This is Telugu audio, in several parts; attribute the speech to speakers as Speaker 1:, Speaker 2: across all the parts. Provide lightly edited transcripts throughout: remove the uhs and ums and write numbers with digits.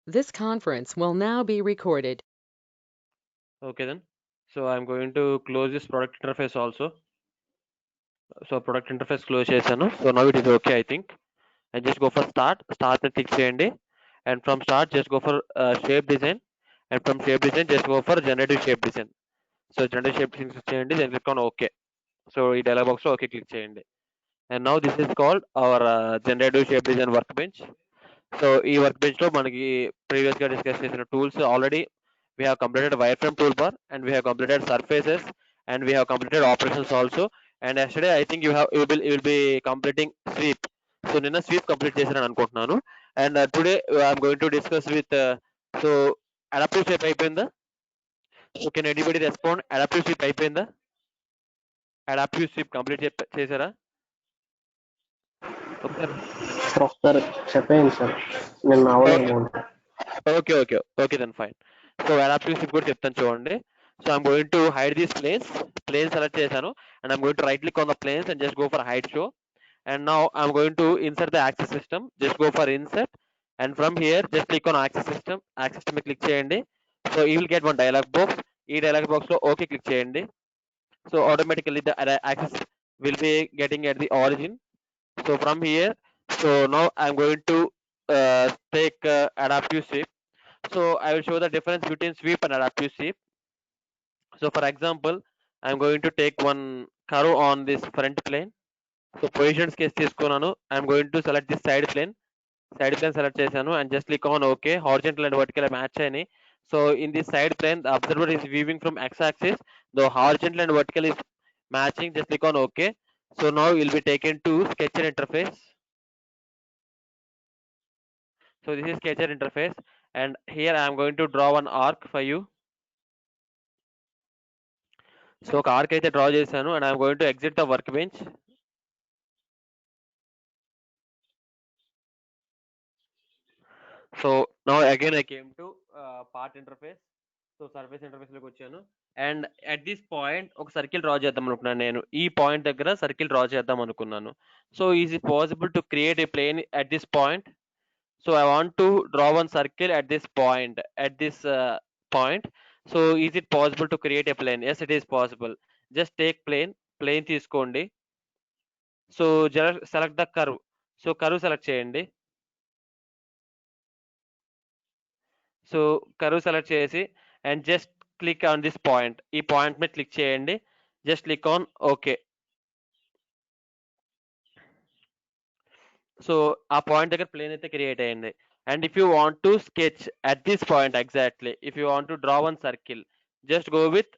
Speaker 1: This conference will now be recorded.
Speaker 2: Okay then. So I'm going to close this product interface also. So product interface close చేశాను. So now it is okay I think. And just go for start. Start ని click చేయండి. And from start just go for shape design. And from shape design just go for generative shape design. So generative shape design click చేయండి. Then click on OK. So ఈ dialog box లో OK click చేయండి. And now this is called our generative shape design workbench. So ఈ వర్క్ బెంచ్ లో మనకి ప్రీవియస్ గా డిస్కస్ చేసిన tools already we have completed wireframe toolbar and we have completed surfaces and we have completed operations also and yesterday I think you will be completing sweep. So నిన్న స్వీప్ కంప్లీట్ చేశారని అనుకుంటున్నాను and today I'm going to discuss with so adaptive sweep అయిపోయిందా? So can anybody respond? Adaptive sweep అయిపోయిందా? అడాప్టివ్ స్వీప్ కంప్లీట్ చేశారా ఒకసారి?
Speaker 3: ఒకసారి చెప్పేయండి సార్, నేను అవ్వలేకపోతే.
Speaker 2: Okay okay okay then fine. So adaptive sweep కూడా చెప్తాను చూడండి. So I'm going to hide these planes select చేశాను and I'm going to right click on the planes and just go for hide show and now I'm going to insert the axis system. Just go for insert and from here just click on axis system click చేయండి. So you will get one dialog box. ఈ డైలాగ్ బాక్స్ లో ఓకే క్లిక్ చేయండి. So automatically the axis will be getting at the origin. So from here, so now I'm going to take adaptive sweep. So I will show the difference between sweep and adaptive sweep. So for example, I'm going to take one curve on this front plane. So positions case తీసుకున్నాను. I'm going to select this side plane. Side plane select చేశాను and just click on OK. Horizontal and vertical match అయినాయి. So in this side plane, the observer is viewing from x-axis. The horizontal and vertical is matching. Just click on OK. So now you'll be taken to Sketcher interface. So this is Sketcher interface and here I am going to draw one arc for you. So ఒక ఆర్క్ అయితే డ్రా చేశాను and I'm going to exit the work bench. So now again I came to part interface. So surface interface లోకి వచ్చాను అండ్ అట్ దిస్ పాయింట్ ఒక సర్కిల్ డ్రా చేద్దాం అనుకున్నాను. నేను ఈ పాయింట్ దగ్గర సర్కిల్ డ్రా చేద్దాం అనుకున్నాను. So is it possible to create a plane at this point? So I want to draw one circle at this point. So is it possible to create a plane? Yes, it is possible. Just take plane తీసుకోండి. So select the curve. So curve select చేయండి. సో కర్వ్ సెలెక్ట్ చేసి and just click on this point. ఈ పాయింట్ మీద క్లిక్ చేయండి. Just click on okay. So ఆ పాయింట్ దగ్గర ప్లేన్ అయితే క్రియేట్ అయ్యింది. And if you want to sketch at this point exactly, if you want to draw one circle, just go with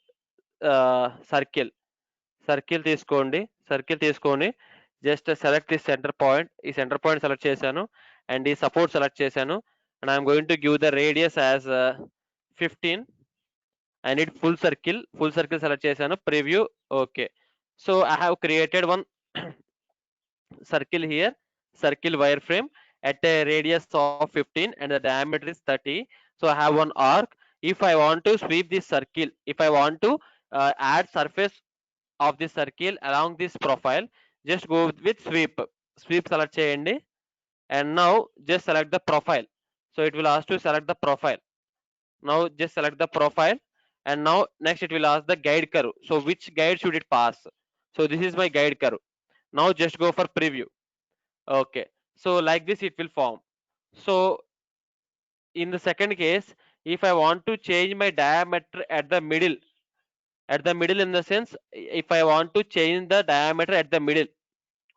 Speaker 2: circle తీసుకోండి. సర్కిల్ తీసుకొని just select the centre point. ఈ సెంటర్ పాయింట్ సెలెక్ట్ చేశాను అండ్ ఈ సపోర్ట్ సెలెక్ట్ చేశాను and I'm going to give the radius as 15. I need full circle select చేశాను. Preview okay. So I have created one circle here, circle wireframe at a radius of 15 and the diameter is 30. So I have one arc. If I want to sweep this circle, if I want to add surface of this circle along this profile, just go with sweep select చేయండి and now just select the profile. So it will ask to select the profile. Now just select the profile and now next it will ask the guide curve. So which guide should it pass? So this is my guide curve. Now just go for preview. Okay, so like this it will form. So in the second case, if I want to change my diameter at the middle in the sense, if I want to change the diameter at the middle,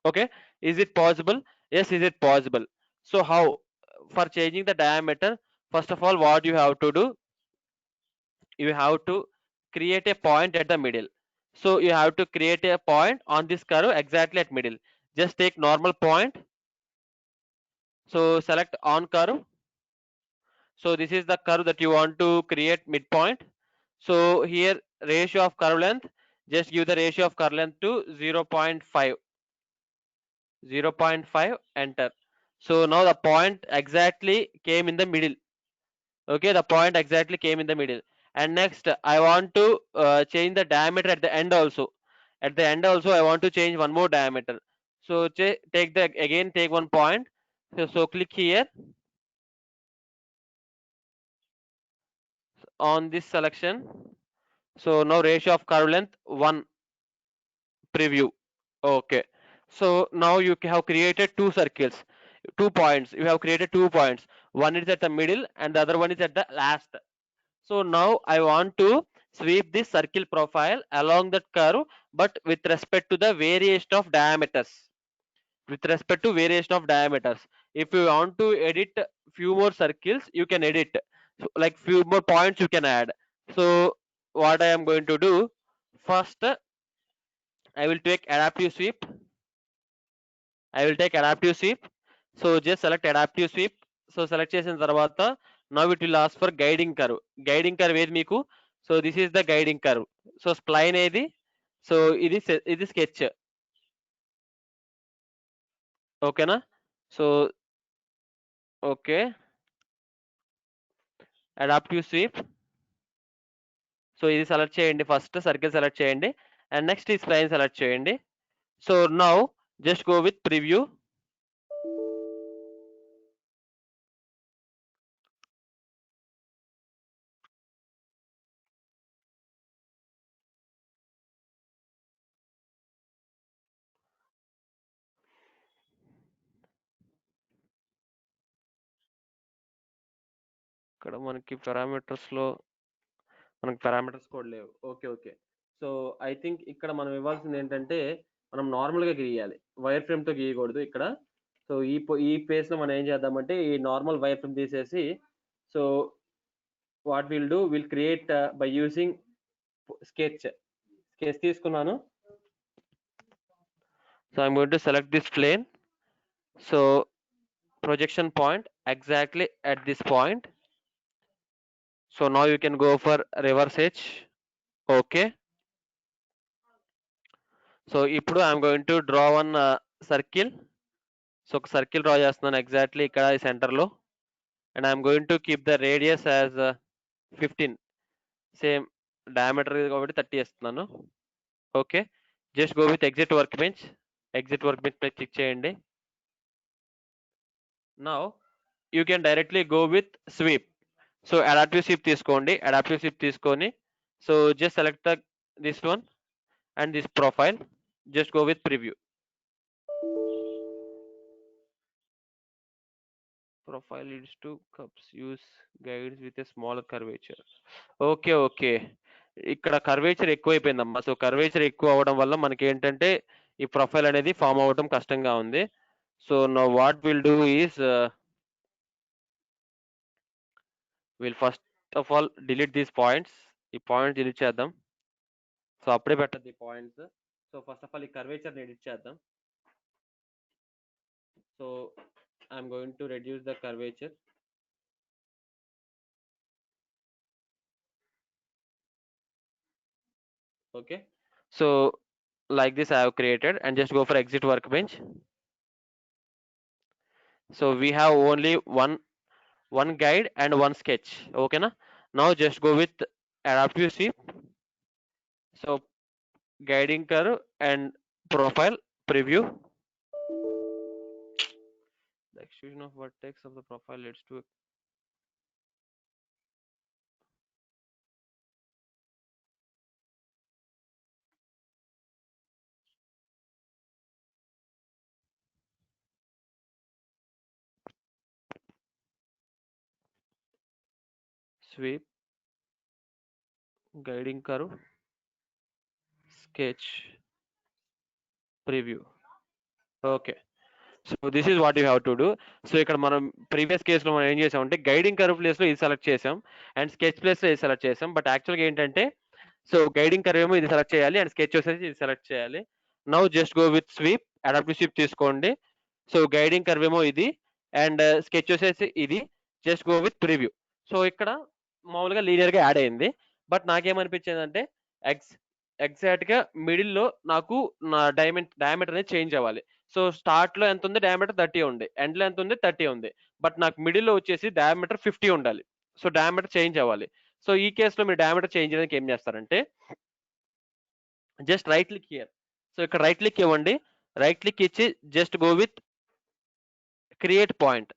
Speaker 2: okay, is it possible? Yes, is it possible? So how? For changing the diameter, first of all what you have to do, you have to create a point at the middle. So you have to create a point on this curve exactly at middle. Just take normal point. So select on curve. So this is the curve that you want to create midpoint. So here ratio of curve length, just give the ratio of curve length to 0.5. 0.5, enter. So now the point exactly came in the middle. Okay, the point exactly came in the middle. And next I want to change the diameter at the end also. At the end also I want to change one more diameter. So take one point. So click here on this selection. So now ratio of curve length 1, preview. Okay, so now you have created two circles, 2 points. You have created 2 points. One is at the middle and the other one is at the last. So now I want to sweep this circle profile along that curve, but with respect to the variation of diameters. With respect to variation of diameters. If you want to edit few more circles, you can edit. So, like few more points you can add. So what I am going to do, first I will take adaptive sweep. I will take adaptive sweep. So just select adaptive sweep. So select చేసిన తర్వాత now it will ask for guiding curve. Guiding curve ఏది మీకు? So this is the guiding curve. So spline ఏది? So ఇది sketch. ఓకేనా? So okay, adaptive sweep. So ఇది సెలెక్ట్ చేయండి, ఫస్ట్ సర్కిల్ సెలెక్ట్ చేయండి అండ్ నెక్స్ట్ ఈ స్ప్లైన్ సెలెక్ట్ చేయండి. So now just go with preview. ఇక్కడ మనకి పారామీటర్స్లో మనకి పారామీటర్స్ కూడా లేవు. Okay okay, so I think ఇక్కడ మనం ఇవ్వాల్సింది ఏంటంటే మనం నార్మల్గా గీయాలి, వైర్ ఫ్రేమ్తో గీయకూడదు ఇక్కడ. సో ఈ పేజ్లో మనం ఏం చేద్దామంటే ఈ నార్మల్ వైర్ ఫ్రేమ్ తీసేసి, so what will do, will create by using sketch తీసుకున్నాను. So I'm going to select this plane. So projection point exactly at this point. So now you can go for reverse edge. Okay, so ఇప్పుడు I'm going to draw one circle. So ఒక circle draw చేస్తున్నాను exactly ఇక్కడ ఈ center లో, and I'm going to keep the radius as 15. Same diameter కాబట్టి 30 చేస్తున్నాను. Okay, just go with exit workbench. Exit workbench pi click చేయండి. Now you can directly go with sweep. So adaptive sweep తీసుకోండి, అడాప్టివ్ స్వీప్ తీసుకొని so just select this one and this profile, just go with preview. Profile leads to cups, use guides with a smaller curvature. Okay okay, ఇక్కడ కర్వేచర్ ఎక్కువైపోయిందమ్మా. సో కర్వేచర్ ఎక్కువ అవ్వడం వల్ల మనకి ఏంటంటే ఈ ప్రొఫైల్ అనేది ఫామ్ అవ్వడం కష్టంగా ఉంది. So know what will do is will first of all delete these points. ఈ పాయింట్స్ డిలీట్ చేద్దాం. సో అప్పుడే పెట్టద్దు ఈ points. So first of all ఈ కర్వేచర్ని ఎడిట్ చేద్దాం. So I'm going to reduce the curvature. Okay, so like this I have created, and just go for exit workbench. So we have only one guide and one sketch. Okay na? Now just go with adaptive sweep. So guiding curve and profile preview. The extrusion of vertex of the profile leads to sweep, guiding curve, sketch, preview. Okay, so this is what you have to do. So ఇక్కడ మనం ప్రీవియస్ కేసులో మనం ఏం చేసామంటే గైడింగ్ కర్వ్ ప్లేస్లో ఇది సెలెక్ట్ చేసాం అండ్ స్కెచ్ ప్లేస్లో ఇది సెలెక్ట్ చేసాం. బట్ యాక్చువల్గా ఏంటంటే సో గైడింగ్ కర్వ్ ఏమో ఇది సెలెక్ట్ చేయాలి అండ్ స్కెచ్ వచ్చేసి ఇది సెలెక్ట్ చేయాలి. Now just go with sweep, adaptive sweep తీసుకోండి. సో గైడింగ్ కర్వ్ ఏమో ఇది అండ్ స్కెచ్ వచ్చేసి ఇది, just go with preview. So ఇక్కడ మామూలుగా లీనియర్గా యాడ్ అయింది. బట్ నాకేమనిపించింది అంటే ఎగ్జాక్ట్గా మిడిల్లో నాకు నా డయామీటర్ అనేది చేంజ్ అవ్వాలి. సో స్టార్ట్లో ఎంత ఉంది, డయామీటర్ 30 ఉంది, ఎండ్లో ఎంత ఉంది, 30 ఉంది. బట్ నాకు మిడిల్లో వచ్చేసి డయామీటర్ 50 ఉండాలి. సో డయామీటర్ చేంజ్ అవ్వాలి. సో ఈ కేసులో మీరు డయామీటర్ చేంజ్ చేయడానికి ఏం చేస్తారంటే just right click here. So ఇక్కడ రైట్ క్లిక్ ఇవ్వండి, రైట్ క్లిక్ ఇచ్చి just go with create point.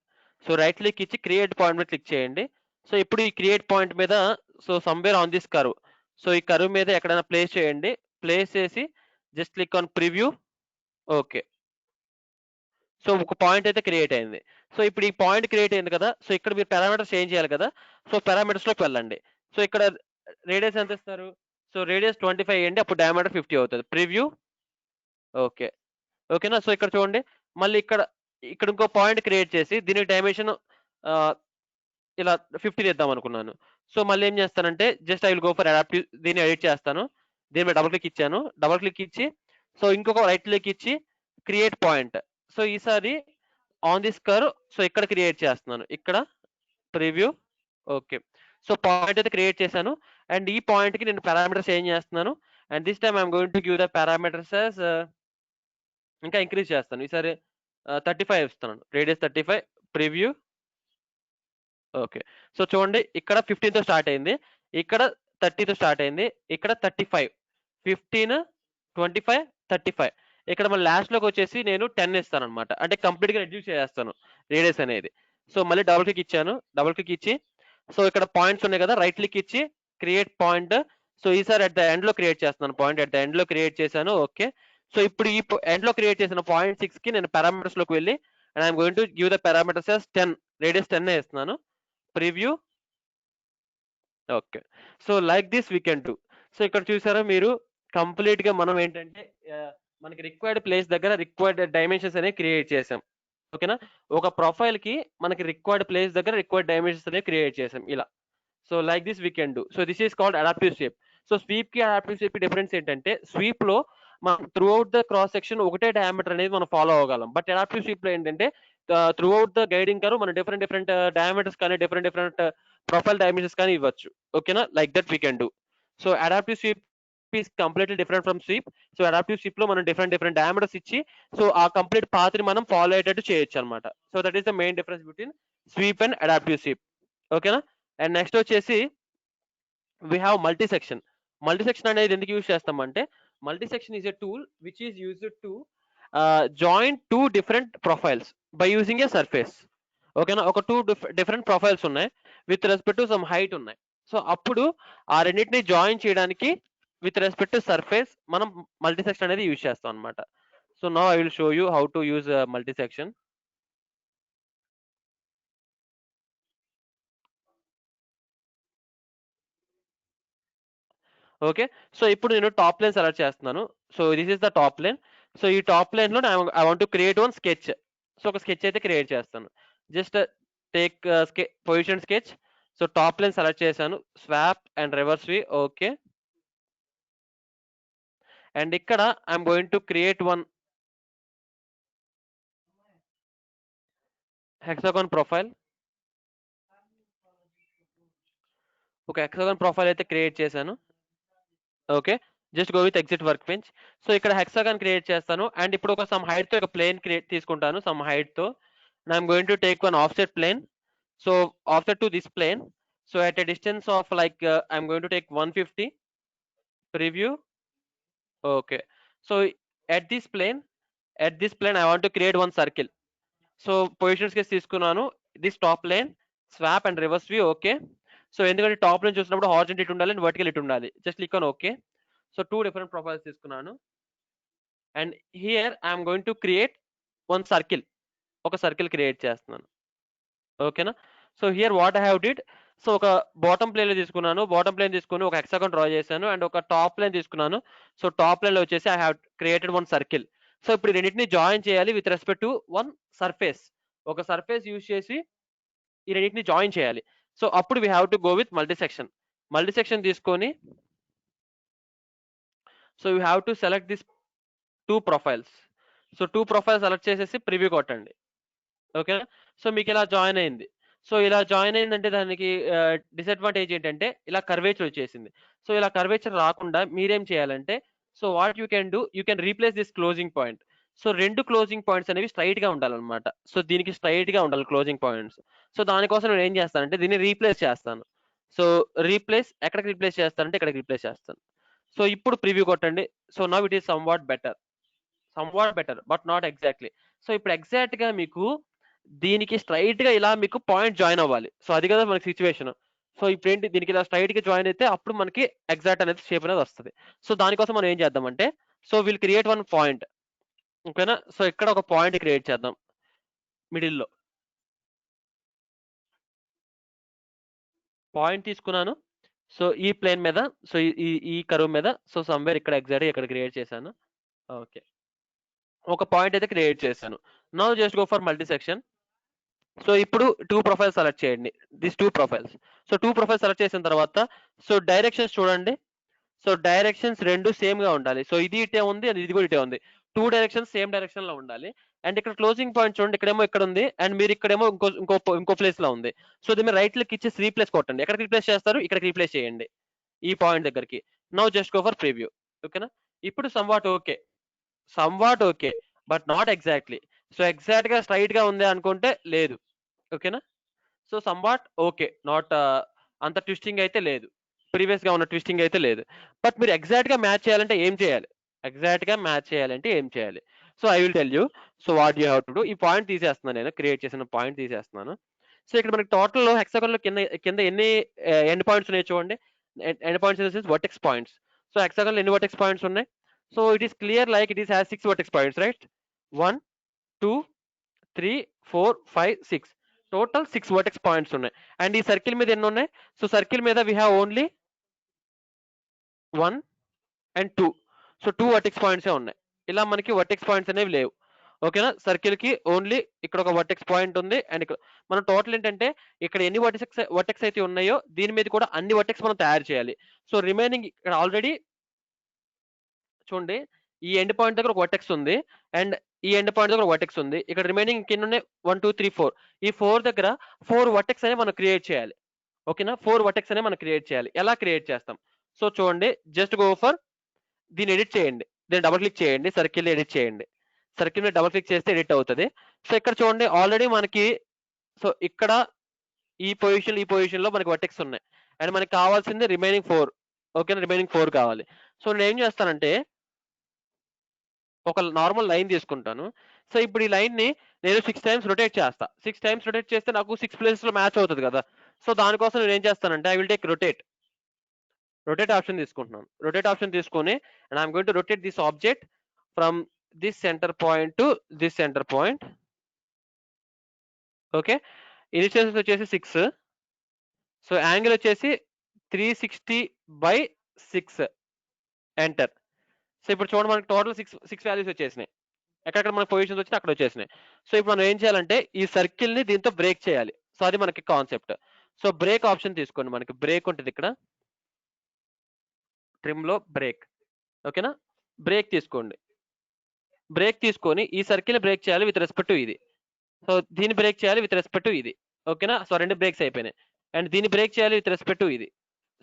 Speaker 2: So right click ఇచ్చి క్రియేట్ పాయింట్ మీద క్లిక్ చేయండి. సో ఇప్పుడు ఈ క్రియేట్ పాయింట్ మీద so somewhere on this curve. So ఈ కర్వ్ మీద ఎక్కడైనా ప్లేస్ చేయండి. ప్లేస్ చేసి just click on preview. Okay. So ఒక పాయింట్ అయితే క్రియేట్ అయింది. సో ఇప్పుడు ఈ పాయింట్ క్రియేట్ అయింది కదా, సో ఇక్కడ మీరు పారామీటర్స్ చేంజ్ చేయాలి కదా. సో పారామీటర్స్ లోకి వెళ్ళండి. సో ఇక్కడ రేడియస్ ఎంత ఇస్తారు? సో రేడియస్ 25 వేయండి, అప్పుడు డయామీటర్ 50 అవుతుంది. ప్రివ్యూ. ఓకే. ఓకేనా. సో ఇక్కడ చూడండి, మళ్ళీ ఇక్కడ ఇక్కడ ఇంకో పాయింట్ క్రియేట్ చేసి దీనికి డైమెన్షన్ ఇలా 50 ఇద్దాం అనుకున్నాను. సో మళ్ళీ ఏం చేస్తానంటే just I will go for adaptive, దీన్ని ఎడిట్ చేస్తాను. దీని మీద డబుల్ క్లిక్ ఇచ్చాను. డబుల్ క్లిక్ ఇచ్చి సో ఇంకొక రైట్ క్లిక్ ఇచ్చి క్రియేట్ పాయింట్. సో ఈసారి ఆన్ దిస్ కర్వ్, సో ఇక్కడ క్రియేట్ చేస్తున్నాను. ఇక్కడ ప్రివ్యూ. ఓకే. సో పాయింట్ అయితే క్రియేట్ చేశాను. అండ్ ఈ పాయింట్ కి నేను పారామీటర్స్ చేంజ్ చేస్తున్నాను. And this time I'm going to give the parameters as, ఇంకా ఇంక్రీజ్ చేస్తాను. ఈసారి 35 ఇస్తున్నాను. రేడియస్ 35. ప్రివ్యూ. ఓకే. సో చూడండి, ఇక్కడ 15 తో స్టార్ట్ అయింది, ఇక్కడ 30 తో స్టార్ట్ అయింది, ఇక్కడ 35, 15, 25, 35. ఇక్కడ మళ్ళీ లాస్ట్ లోకి వచ్చేసి నేను 10 ఇస్తాను అనమాట. అంటే కంప్లీట్ గా రెడ్యూస్ చేస్తాను రేడియస్ అనేది. సో మళ్ళీ డబుల్ క్లిక్ ఇచ్చాను. డబుల్ క్లిక్ ఇచ్చి సో ఇక్కడ పాయింట్స్ ఉన్నాయి కదా, రైట్ క్లిక్ ఇచ్చి క్రియేట్ పాయింట్. సో ఈసారి అట్ ద ఎండ్ లో క్రియేట్ చేస్తున్నాను. పాయింట్ అట్ ద ఎండ్ లో క్రియేట్ చేశాను. ఓకే. సో ఇప్పుడు ఈ ఎండ్ లో క్రియేట్ చేసిన పాయింట్ 6 కి నేను పారామీటర్స్ లోకి వెళ్ళి and I'm going to give the parameters as 10, radius 10 ఇస్తున్నాను. Preview. Okay. So like this we can do. So ఇక్కడ చూసారా మీరు, కంప్లీట్ గా మనం ఏంటంటే మనకి రిక్వైర్డ్ ప్లేస్ దగ్గర రిక్వైర్డ్ డైమెన్షన్స్ అనేవి క్రియేట్ చేసాం. ఓకేనా. ఒక ప్రొఫైల్ కి మనకి రిక్వైర్డ్ ప్లేస్ దగ్గర రిక్వైర్డ్ డైమెన్షన్స్ అనేవి క్రియేట్ చేసాం ఇలా. So like this we can do. So this is called adaptive sweep. So sweep కి అడాప్టివ్ స్వీప్ కి డిఫరెన్స్ ఏంటంటే, స్వీప్ లో మనం through out the cross section ఒకటే డయామీటర్ అనేది మనం ఫాలో అవ్వగలం. బట్ అడాప్టివ్ స్వీప్ లో ఏంటంటే through out the guiding curve మనం డిఫరెంట్ డయామీటర్స్ కానీ డిఫరెంట్ ప్రొఫైల్ డైమెన్షన్స్ కానీ ఇవ్వచ్చు. ఓకేనా. Like that we can do. So adaptive sweep is completely different from sweep. So adaptive sweep లో మనం డిఫరెంట్ డయామీటర్స్ ఇచ్చి సో ఆ కంప్లీట్ పాత్ ని మనం ఫాలో అయ్యేటట్టు చేయొచ్చు అనమాట. So that is the main difference between sweep and adaptive sweep. ఓకేనా. అండ్ నెక్స్ట్ వచ్చేసి we have multi-section. Multi-section అనేది ఎందుకు యూజ్ చేస్తామంటే, multi-section is a tool which is used to join two different profiles by using a surface. ఓకేనా. ఒక టూ డిఫరెంట్ ప్రొఫైల్స్ ఉన్నాయి, with respect to some height ఉన్నాయి. సో అప్పుడు ఆ రెండింటిని జాయిన్ చేయడానికి విత్ రెస్పెక్ట్ టు సర్ఫేస్ మనం మల్టీ సెక్షన్ అనేది యూజ్ చేస్తాం అనమాట. So now I will show you how to use multi section. Okay. So ఇప్పుడు నేను టాప్ లైన్ సెలెక్ట్ చేస్తున్నాను. So this is the top line. So ఈ టాప్ లైన్ లో I want to create one sketch. So ఒక స్కెచ్ అయితే క్రియేట్ చేస్తాను. Just take position sketch. So top line select చేశాను, swap and reverse view. Okay. And ఇక్కడ I'm going to create one hexagon profile. ఒక హెక్సాగాన్ ప్రొఫైల్ అయితే క్రియేట్ చేశాను. Okay. Just go with exit workbench. So ఇక్కడ హెక్సాగాన్ క్రియేట్ చేస్తాను. అండ్ ఇప్పుడు ఒక సమ్ హైట్ తో ఒక ప్లేన్ క్రియేట్ తీసుకుంటాను, సమ్ హైట్ తో. I'm going to take one offset plane. So offset to this plane. So at a distance of like I'm going to take 150. Preview. Okay. So at this plane I want to create one circle. So positions కి తీసుకున్నాను. this top lane, swap and reverse view. Okay. So ఎందుకంటే టాప్ లైన్ చూసినప్పుడు హారిజాంటల్ ఇటు ఉండాలి అండ్ వర్టికల్ ఇటు ఉండాలి. Just click on okay. So two different profiles తీసుకున్నాను. And here I'm going to create one circle. ఒక సర్కిల్ క్రియేట్ చేస్తున్నాను. ఓకేనా. So here what I have did, so ఒక బాటమ్ ప్లేన్ తీసుకున్నాను. బాటమ్ ప్లేన్ తీసుకుని ఒక హెక్సాగాన్ డ్రా చేశాను. అండ్ ఒక టాప్ లైన్ తీసుకున్నాను. సో టాప్ లైన్ లో వచ్చేసి I have created one circle. So ఇప్పుడు రెండింటిని జాయిన్ చేయాలి with respect to one surface. ఒక సర్ఫేస్ యూజ్ చేసి ఈ రెండింటిని జాయిన్ చేయాలి. సో అప్పుడు we have to go with multi section. Multi section తీసుకొని so you have to select this two profiles. So two profiles select చేసేసి ప్రివ్యూ కొట్టండి. ఓకేనా. సో మీకు ఇలా జాయిన్ అయింది. సో ఇలా జాయిన్ అయిందంటే దానికి డిసడ్వాంటేజ్ ఏంటంటే ఇలా కర్వేచర్ వచ్చేసింది. సో ఇలా కర్వేచర్ రాకుండా మీరేం చేయాలంటే, so what you can do, you can replace this closing point. So రెండు క్లోజింగ్ పాయింట్స్ అనేవి స్ట్రైట్ గా ఉండాలన్నమాట. సో దీనికి స్ట్రైట్ గా ఉండాలి క్లోజింగ్ పాయింట్స్. సో దానికోసం నేను ఏం చేస్తానంటే దీన్ని రీప్లేస్ చేస్తాను. సో రీప్లేస్ ఎక్కడికి రీప్లేస్ చేస్తానంటే ఇక్కడికి రీప్లేస్ చేస్తాను. సో ఇప్పుడు ప్రివ్యూ కొట్టండి. So now it is somewhat better but not exactly. So ఇప్పుడు ఎగ్జాక్ట్ గా మీకు దీనికి స్ట్రైట్ గా ఇలా మీకు పాయింట్ జాయిన్ అవ్వాలి. సో అది కదా మనకి సిచ్యువేషన్. సో ఇప్పుడు ఏంటి, దీనికి ఇలా స్ట్రైట్ గా జాయిన్ అయితే అప్పుడు మనకి ఎగ్జాక్ట్ అనేది షేప్ అనేది వస్తుంది. సో దానికోసం మనం ఏం చేద్దామంటే, so will create one point. ఓకేనా, సో ఇక్కడ ఒక పాయింట్ క్రియేట్ చేద్దాం మిడిల్ లో. పాయింట్ తీసుకున్నాను, సో ఈ ప్లేన్ మీద, సో ఈ కర్వ్ మీద, సో సమ్వేర్ ఇక్కడ ఎగ్జాక్ట్ ఇక్కడ క్రియేట్ చేశాను. ఓకే, ఒక పాయింట్ అయితే క్రియేట్ చేశాను. Now just go for multi section. So ఇప్పుడు 2 ప్రొఫైల్స్ సెలెక్ట్ చేయండి, this 2 profiles. So 2 profiles select చేసిన తర్వాత సో డైరెక్షన్స్ చూడండి. సో డైరెక్షన్స్ రెండు సేమ్ గా ఉండాలి. సో ఇది ఇటే ఉంది అండ్ ఇది కూడా ఇటే ఉంది. 2 డైరెక్షన్స్ సేమ్ డైరెక్షన్ లో ఉండాలి. అండ్ ఇక్కడ క్లోజింగ్ పాయింట్ చూడండి, ఇక్కడేమో ఇక్కడ ఉంది అండ్ మీరు ఇక్కడేమో ఇంకో ప్లేస్ లో ఉంది. సో ఇది మీరు రైట్ క్లిక్ ఇచ్చి రీప్లేస్ కొట్టండి. ఎక్కడికి రీప్లేస్ చేస్తారు, ఇక్కడ రీప్లేస్ చేయండి ఈ పాయింట్ దగ్గరికి. Now just go for preview. ఓకేనా, ఇప్పుడు somewhat okay but not exactly. So exact గా స్ట్రైట్ గా ఉంది అనుకుంటే లేదు. ఓకేనా, సో సమ్వాట్ ఓకే, నాట్ అంత ట్విస్టింగ్ అయితే లేదు, ప్రీవియస్ గా ఉన్న ట్విస్టింగ్ అయితే లేదు. బట్ మీరు ఎగ్జాక్ట్ గా మ్యాచ్ చేయాలంటే ఏం చేయాలి, so I will tell you. So what you have to do, ఈ పాయింట్ తీసేస్తున్నాను, నేను క్రియేట్ చేసిన పాయింట్ తీసేస్తున్నాను. సో ఇక్కడ మనకి టోటల్ లో హెక్సాగన్ లో కింద ఎన్ని ఎండ్ పాయింట్స్ ఉన్నాయి చూడండి. End points vertex points. So hexagon లో ఎన్ని వర్టెక్స్ పాయింట్స్ ఉన్నాయి, so it is clear like it is has 6 vertex points, right? 1 2 3 4 5 6, total 6 vertex points ఉన్నాయి. అండ్ ఈ సర్కిల్ మీద ఎన్ని ఉన్నాయి, సో సర్కిల్ మీద we have only 1 and 2. So 2 vertex points ఉన్నాయి. ఇలా మనకి వర్టెక్స్ పాయింట్స్ అనేవి లేవు. ఓకేనా, సర్కిల్ కి ఓన్లీ ఇక్కడ ఒక వర్టెక్స్ పాయింట్ ఉంది అండ్ ఇక్కడ మనం టోటల్ ఏంటంటే ఇక్కడ ఎన్ని వర్టెక్స్ అయితే ఉన్నాయో దీని మీద కూడా అన్ని వర్టెక్స్ మనం తయారు చేయాలి. సో రిమైనింగ్ ఇక్కడ ఆల్రెడీ చూడండి, ఈ ఎండ్ పాయింట్ దగ్గర ఒక వర్టెక్స్ ఉంది అండ్ ఈ ఎండ్ పాయింట్ దగ్గర ఒక వర్టెక్స్ ఉంది. ఇక్కడ రిమైనింగ్ కింద ఉన్నాయి 1 2 3 4. ఈ 4 దగ్గర 4 వర్టెక్స్ అనేవి మనం క్రియేట్ చేయాలి. ఓకేనా, 4 వర్టెక్స్ అనేవి మనం క్రియేట్ చేయాలి. ఎలా క్రియేట్ చేస్తాం, సో చూడండి, జస్ట్ గో ఫర్ దీన్ని ఎడిట్ చేయండి, దీన్ని డబుల్ క్లిక్ చేయండి, సర్కిల్ ఎడిట్ చేయండి. సర్కిల్ మీద డబుల్ క్లిక్ చేస్తే ఎడిట్ అవుతుంది. సో ఇక్కడ చూడండి ఆల్రెడీ మనకి, సో ఇక్కడ ఈ పొజిషన్ లో మనకి వర్టెక్స్ ఉన్నాయి అండ్ మనకి కావాల్సింది రిమైనింగ్ 4. ఓకేనా, రిమైనింగ్ 4 కావాలి. సో నేను ఏం చేస్తానంటే ఒక నార్మల్ లైన్ తీసుకుంటాను. సో ఇప్పుడు ఈ లైన్ ని నేను 6 టైమ్స్ రొటేట్ చేస్తా. 6 టైమ్స్ రొటేట్ చేస్తే నాకు 6 ప్లేసెస్ లో మ్యాచ్ అవుతుంది కదా. సో దానికోసం నేను ఏం చేస్తానంటే I will take rotate option తీసుకుంటున్నాను. రొటేట్ ఆప్షన్ తీసుకొని and I'm going to rotate this object from this centre point to this centre point. Okay, initials వచ్చేసి 6, సో యాంగిల్ వచ్చేసి 360/6, ఎంటర్. సో ఇప్పుడు చూడండి మనకి టోటల్ 6 వాల్యూస్ వచ్చేసినాయి. ఎక్కడెక్కడ మన పొజిషన్స్ వచ్చి అక్కడ వచ్చేసినాయి. సో ఇప్పుడు మనం ఏం చేయాలంటే ఈ సర్కిల్ ని దీంతో బ్రేక్ చేయాలి. సో అది మనకి కాన్సెప్ట్. సో బ్రేక్ ఆప్షన్ తీసుకోండి, మనకి బ్రేక్ ఉంటుంది ఇక్కడ ట్రిమ్ లో బ్రేక్. ఓకేనా, బ్రేక్ తీసుకోండి. బ్రేక్ తీసుకొని ఈ సర్కిల్ బ్రేక్ చేయాలి విత్ రెస్పెక్ట్ టు ఇది. సో దీన్ని బ్రేక్ చేయాలి విత్ రెస్పెక్ట్ టు ఇది. ఓకేనా, సో 2 బ్రేక్స్ అయిపోయినాయి. అండ్ దీన్ని బ్రేక్ చేయాలి విత్ రెస్పెక్ట్ టు ఇది.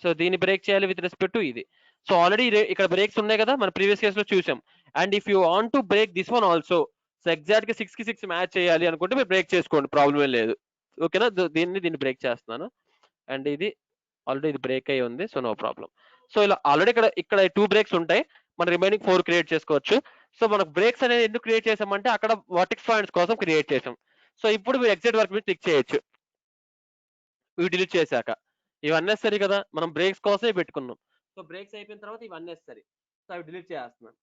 Speaker 2: సో దీన్ని బ్రేక్ చేయాలి విత్ రెస్పెక్ట్ టు ఇది. సో ఆల్రెడీ ఇక్కడ బ్రేక్స్ ఉన్నాయి కదా, మన ప్రీవియస్ కేస్ లో చూసాం. And if you want to break this one also, so exact గా 6 కి 6 మ్యాచ్ చేయాలి అనుకుంటే మీరు బ్రేక్ చేసుకోండి, ప్రాబ్లం ఏం లేదు. ఓకేనా, దీన్ని బ్రేక్ చేస్తున్నాను అండ్ ఇది ఆల్రెడీ ఇది బ్రేక్ అయ్యి ఉంది, సో నో ప్రాబ్లం. సో ఇలా ఆల్రెడీ ఇక్కడ 2 బ్రేక్స్ ఉంటాయి, మన రిమైనింగ్ 4 క్రియేట్ చేసుకోవచ్చు. సో మనకు బ్రేక్స్ అనేది ఎందుకు క్రియేట్ చేసామంటే అక్కడ వర్టెక్స్ పాయింట్స్ కోసం క్రియేట్ చేసాం. సో ఇప్పుడు మీరు ఎగ్జిట్ వర్క్ మీద క్లిక్ చేయొచ్చు ఇవి డిలీట్ చేశాక. ఇవి అన్నెసరీ కదా, మనం బ్రేక్స్ కోసమే పెట్టుకున్నాం. సో బ్రేక్స్ అయిపోయిన తర్వాత ఇవి అన్నెసరీ, సో అవి డిలీట్ చేస్తున్నాను.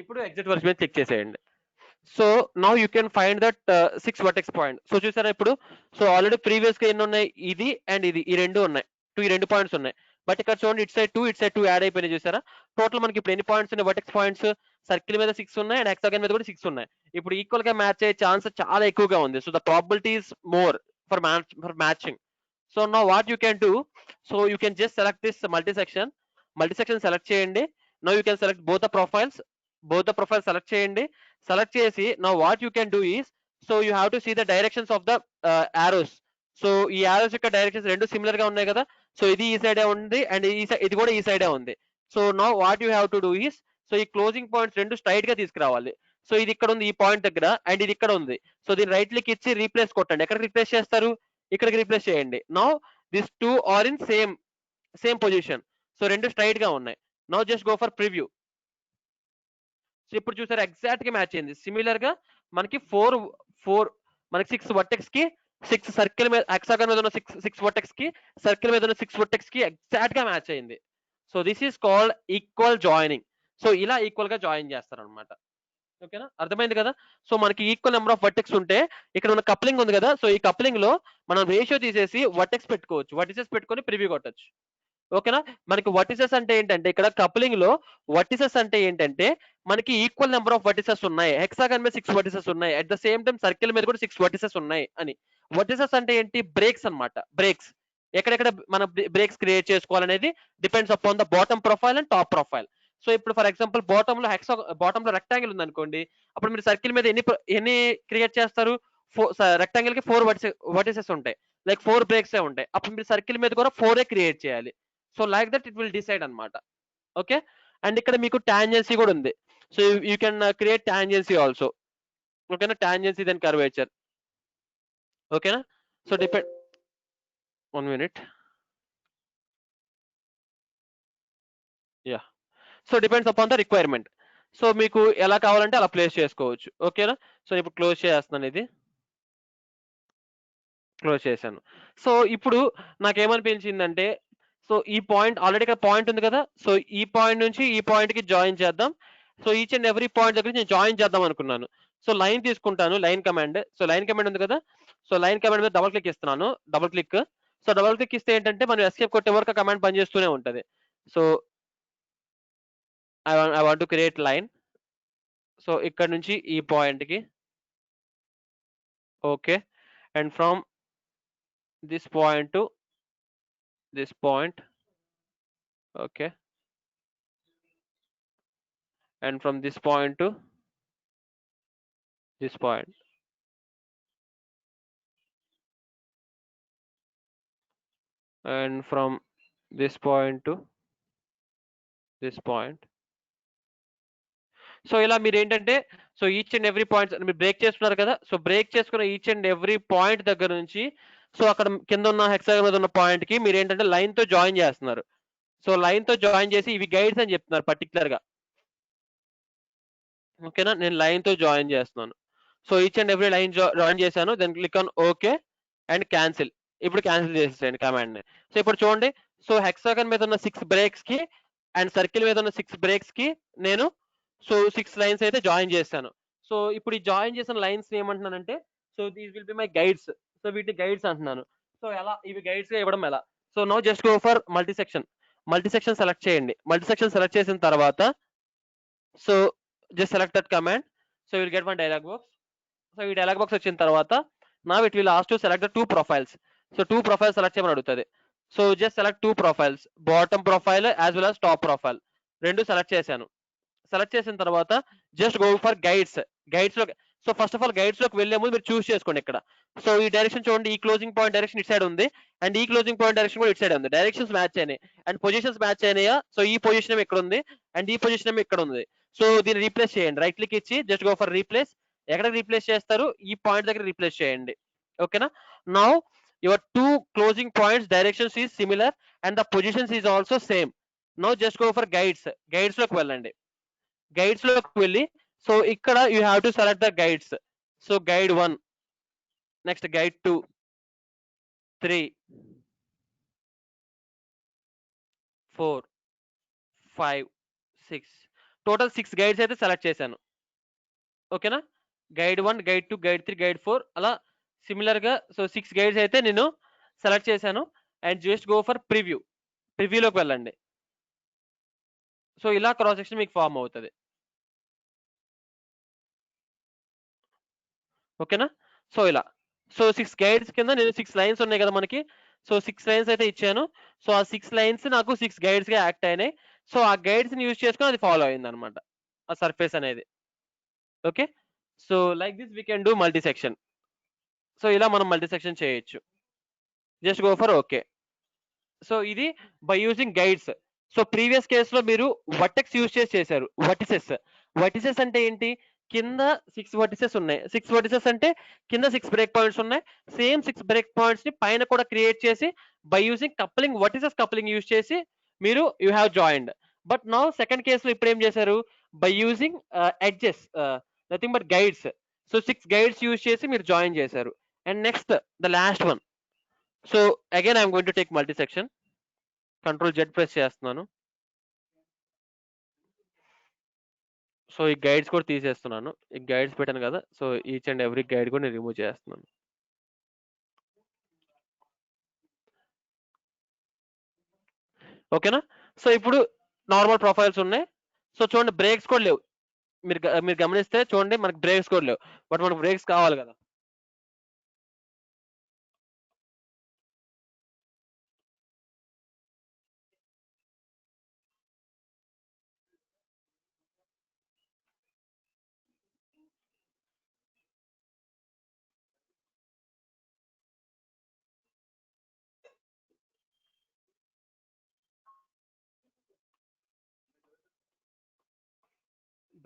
Speaker 2: ఇప్పుడు ఎగ్జిట్ వర్క్ మీద క్లిక్ చేసేయండి. So now you can find that 6 vertex point. So చూసారా ఇప్పుడు, సో ఆల్రెడీ ప్రీవియస్ గా ఎన్ని ఉన్నాయి, ఇది అండ్ ఇది, ఈ రెండు ఉన్నాయి, ఈ 2 పాయింట్స్ ఉన్నాయి. బట్ ఇక్కడ చూడండి ఇట్ సైడ్ 2 యాడ్ అయిపోయినాయి చూసారా. టోటల్ మనకి ఇప్పుడు ఎన్ని పాయింట్స్ ఉన్నాయి, వర్టెక్స్ పాయింట్స్ సర్కిల్ మీద 6 ఉన్నాయి అండ్ హెక్సాగన్ మీద కూడా 6 ఉన్నాయి. ఇప్పుడు ఈక్వల్ గా మ్యాచ్ అయ్యే ఛాన్స్ చాలా ఎక్కువగా ఉంది. So the probability is more for matching. So now what you can do, so you can just select this multi section select చేయండి. Now you can select both the profiles select చేయండి. సెలెక్ట్ చేసి now what you can do is, so you have to see the directions of the arrows. So ఈ యారోస్ యొక్క డైరెక్షన్స్ రెండు సిమిలర్ గా ఉన్నాయి కదా. సో ఇది ఈ సైడే ఉంది అండ్ ఇది కూడా ఈ సైడే ఉంది. So now what you have to do is, so ఈ క్లోజింగ్ పాయింట్స్ రెండు స్ట్రైట్ గా తీసుకురావాలి. సో ఇది ఇక్కడ ఉంది ఈ పాయింట్ దగ్గర అండ్ ఇది ఇక్కడ ఉంది. సో దీన్ని రైట్ క్లిక్ ఇచ్చి రీప్లేస్ కొట్టండి. ఎక్కడ రీప్లేస్ చేస్తారు, ఇక్కడికి రీప్లేస్ చేయండి. Now this 2 are in same position. So రెండు స్ట్రైట్ గా ఉన్నాయి. Now just go for preview. So ఇప్పుడు చూసారు ఎగ్జాక్ట్ గా మ్యాచ్ అయింది. సిమిలర్ గా మనకి 6 వర్టెక్స్ కి 6 సర్కిల్ మీద హెక్సాగన్ మీద ఉన్న 6 వర్టెక్స్ కి సర్కిల్ మీద ఉన్న 6 వర్టెక్స్ కి ఎగ్జాక్ట్ గా మ్యాచ్ అయింది. So this is called equal joining. So ఇలా ఈక్వల్ గా జాయిన్ చేస్తారనమాట. ఓకేనా, అర్థమైంది కదా. సో మనకి ఈక్వల్ నెంబర్ ఆఫ్ వర్టెక్స్ ఉంటే ఇక్కడ ఉన్న కప్లింగ్ ఉంది కదా, సో ఈ కప్లింగ్ లో మనం రేషియో తీసేసి వర్టెక్స్ పెట్టుకోవచ్చు, వర్టిసెస్ పెట్టుకొని ప్రివ్యూ కొట్టచ్చు. ఓకేనా, మనకి వర్టిసెస్ అంటే ఏంటంటే ఇక్కడ కప్లింగ్ లో వర్టిసెస్ అంటే ఏంటంటే మనకి ఈక్వల్ నెంబర్ ఆఫ్ వర్టిసెస్ ఉన్నాయి. హెక్సాగన్ మీద 6 వర్టిసెస్ ఉన్నాయి, at the same time circle మీద కూడా 6 వర్టిసెస్ ఉన్నాయి అని. వర్టిసెస్ అంటే ఏంటి, బ్రేక్స్ అన్నమాట. బ్రేక్స్ ఎక్కడెక్కడ మన బ్రేక్స్ క్రియేట్ చేసుకోవాలనేది depends upon the bottom profile and top profile. So ఇప్పుడు ఫర్ ఎగ్జాంపుల్ బాటమ్ లో రెక్టాంగిల్ ఉంది అనుకోండి, అప్పుడు మీరు సర్కిల్ మీద ఎన్ని క్రియేట్ చేస్తారు, రెక్టాంగిల్ కి 4 వర్టిసెస్ ఉంటాయి, లైక్ 4 బ్రేక్స్ ఉంటాయి, అప్పుడు మీరు సర్కిల్ మీద కూడా 4 క్రియేట్ చేయాలి. So like that it will decide అన్నమాట. ఓకే, అండ్ ఇక్కడ మీకు టాంజెన్సీ కూడా ఉంది. So you can create tangency also. ఓకేనా, టాంజెన్సీ దెన్ కర్వేచర్. ఓకేనా, so depend 1 minute. Yeah, so depends upon the requirement. So మీకు ఎలా కావాలంటే అలా ప్లేస్ చేసుకోవచ్చు. ఓకేనా, సో ఇప్పుడు క్లోజ్ చేస్తున్నాను, ఇది క్లోజ్ చేశాను. సో ఇప్పుడు నాకేమనిపించిందంటే, సో ఈ పాయింట్ ఆల్రెడీ ఇక్కడ పాయింట్ ఉంది కదా, సో ఈ పాయింట్ నుంచి ఈ పాయింట్ కి జాయిన్ చేద్దాం. So each and every point దగ్గర నేను జాయిన్ చేద్దాం అనుకున్నాను. సో లైన్ తీసుకుంటాను, line command. So line command ఉంది కదా, సో లైన్ కమాండ్ మీద డబుల్ క్లిక్ ఇస్తున్నాను, double click. So double click ఇస్తే ఏంటంటే మనం ఎస్కేప్ కొట్టే వరకు కమాండ్ పనిచేస్తూనే ఉంటది. So I want to create line. So ఇక్కడ నుంచి ఈ పాయింట్ కి, okay, and from this point to this point, okay, and from this point to this point, and from this point to this point. So ఇలా మీరు ఏంటంటే, so each and every point మీరు బ్రేక్ చేస్తున్నారు కదా, సో బ్రేక్ చేసుకున్న ఈచ్ అండ్ ఎవ్రీ పాయింట్ దగ్గర నుంచి, సో అక్కడ కింద ఉన్న హెక్సాగన్ మీద ఉన్న పాయింట్ కి మీరు ఏంటంటే లైన్ తో జాయిన్ చేస్తున్నారు. సో లైన్ తో జాయిన్ చేసి ఇవి గైడ్స్ అని చెప్తున్నారు పర్టికులర్ గా. ఓకేనా, నేను లైన్ తో జాయిన్ చేస్తున్నాను. So each and every line join చేశాను, then click on okay and cancel. ఇప్పుడు క్యాన్సిల్ చేసేయండి కమాండ్ ని. సో ఇప్పుడు చూడండి, సో హెక్సాగన్ మీద ఉన్న 6 బ్రేక్స్ కి అండ్ సర్కిల్ మీద ఉన్న 6 బ్రేక్స్ కి నేను సో 6 లైన్స్ అయితే జాయిన్ చేశాను. సో ఇప్పుడు ఈ జాయిన్ చేసిన లైన్స్ ఏమంటున్నానంటే, so these will be my guides. So వీటిని గైడ్స్ అంటున్నాను. సో ఎలా ఇవి గైడ్స్ గా ఇవ్వడం ఎలా? So no just go for multi section select చేయండి. మల్టీ సెక్షన్ సెలెక్ట్ చేసిన తర్వాత, so just select that command. So will get one dialog box. So ఈ డైలాగ్ బాక్స్ వచ్చిన తర్వాత నా it will ask to select the 2 profiles. So 2 profiles select చేయమని అడుగుతుంది. So just select 2 profiles, bottom profile as well as top profile, రెండు సెలెక్ట్ చేశాను. సెలెక్ట్ చేసిన తర్వాత just go for guides. Guides లో, so first of all guides లోకి వెళ్లే ముందు మీరు చూస్ చేసుకోండి ఇక్కడ. సో ఈ డైరెక్షన్ చూడండి, ఈ క్లోజింగ్ పాయింట్ డైరెక్షన్ ఇటు సైడ్ ఉంది, అండ్ ఈ క్లోజింగ్ పాయింట్ డైరెక్షన్ కూడా ఇటు సైడ్ ఉంది. డైరెక్షన్స్ మ్యాచ్ అయినాయి అండ్ పొజిషన్స్ మ్యాచ్ అయినాయా? సో ఈ పొజిషన్ ఇక్కడ ఉంది అండ్ ఈ పొజిషన్ ఏమో ఇక్కడ ఉంది. సో దీన్ని రీప్లేస్ చేయండి, రైట్ క్లిక్ ఇచ్చి జస్ట్ గో ఫర్ రీప్లేస్. ఎక్కడ రీప్లేస్ చేస్తారు? ఈ పాయింట్ దగ్గర రీప్లేస్ చేయండి. ఓకేనా, now your 2 closing points directions is similar and the positions is also same. Now just go for guides. Guides లోకి వెళ్ళండి. గైడ్స్ లోకి వెళ్ళి, సో ఇక్కడ you have to select the guides. So guide 1, next guide 2, 3, 4, 5, 6, total 6 guides అయితే సెలెక్ట్ చేశాను. ఓకేనా, గైడ్ 1, గైడ్ 2, గైడ్ 3, గైడ్ 4 అలా సిమిలర్ గా సో 6 గైడ్స్ అయితే నేను సెలెక్ట్ చేశాను. అండ్ జస్ట్ గో ఫర్ ప్రివ్యూలోకి వెళ్ళండి. సో ఇలా క్రాస్ సెక్షన్ మీకు ఫామ్ అవుతుంది. ఓకేనా, సో ఇలా సో 6 గైడ్స్ కింద నేను 6 లైన్స్ ఉన్నాయి కదా మనకి, సో 6 లైన్స్ అయితే ఇచ్చాను. సో ఆ 6 లైన్స్ నాకు 6 గైడ్స్ గా యాక్ట్ అయినాయి. సో ఆ గైడ్స్ ని యూజ్ చేసుకొని అది ఫాలో అయింది అనమాట ఆ సర్ఫేస్ అనేది. Okay, so like this we can do multi section. So ఇలా మనం మల్టీ సెక్షన్ చేయొచ్చు. Just go for okay. So ఇది by using guides. So previous కేసులో మీరు వర్టెక్స్ యూజ్ చేసి చేశారు. వర్టిసెస్ అంటే ఏంటి? కింద 6 వర్టిసెస్ ఉన్నాయి. 6 వర్టిసెస్ అంటే కింద 6 బ్రేక్ పాయింట్స్ ఉన్నాయి. సేమ్ 6 బ్రేక్ పాయింట్స్ ని పైన కూడా క్రియేట్ చేసి by using coupling, vertices coupling use చేసి మీరు you have joined. But now second కేసులో ఇప్పుడు ఏం చేశారు? By using edges, nothing but guides. So 6 guides use చేసి మీరు జాయిన్ చేశారు. And next, the last one. So again I'm going to take multi-section. Control Z press చేస్తున్నాను. సో ఈ గైడ్స్ కూడా తీసేస్తున్నాను. ఈ గైడ్స్ పెట్టాను కదా, so each and every guide కూడా నేను రిమూవ్ చేస్తున్నాను. ఓకేనా? సో ఇప్పుడు నార్మల్ ప్రొఫైల్స్ ఉన్నాయి. సో చూడండి, బ్రేక్స్ కూడా లేవు. మీరు గమనిస్తే చూడండి, మనకి బ్రేక్స్ కూడా లేవు. బట్ మనకు బ్రేక్స్ కావాలి కదా.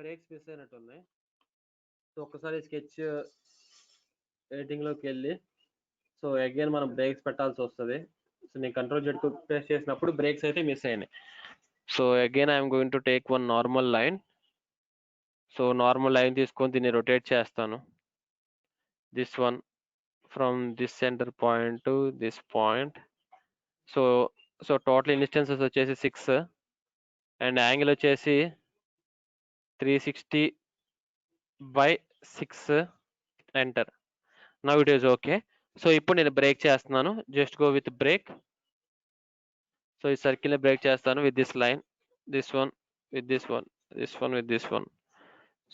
Speaker 2: బ్రేక్స్ మిస్ అయినట్టు ఉన్నాయి. సో ఒక్కసారి స్కెచ్ ఎడిటింగ్లోకి వెళ్ళి సో అగైన్ మనం బ్రేక్స్ పెట్టాల్సి వస్తుంది. సో నేను కంట్రోల్ జెడ్ ప్రెస్ చేసినప్పుడు బ్రేక్స్ అయితే మిస్ అయినాయి. So again I'm going to take one normal line. So normal line తీసుకొని దీన్ని రొటేట్ చేస్తాను. This one from this centre point to this point. So total instances వచ్చేసి 6 అండ్ యాంగిల్ వచ్చేసి 360/6. Enter. Now it is okay. So ఇప్పుడు నేను బ్రేక్ చేస్తున్నాను. Just go with break. So ఈ సర్కిల్ ని బ్రేక్ చేస్తాను with this line, this one with this one, this one with this one.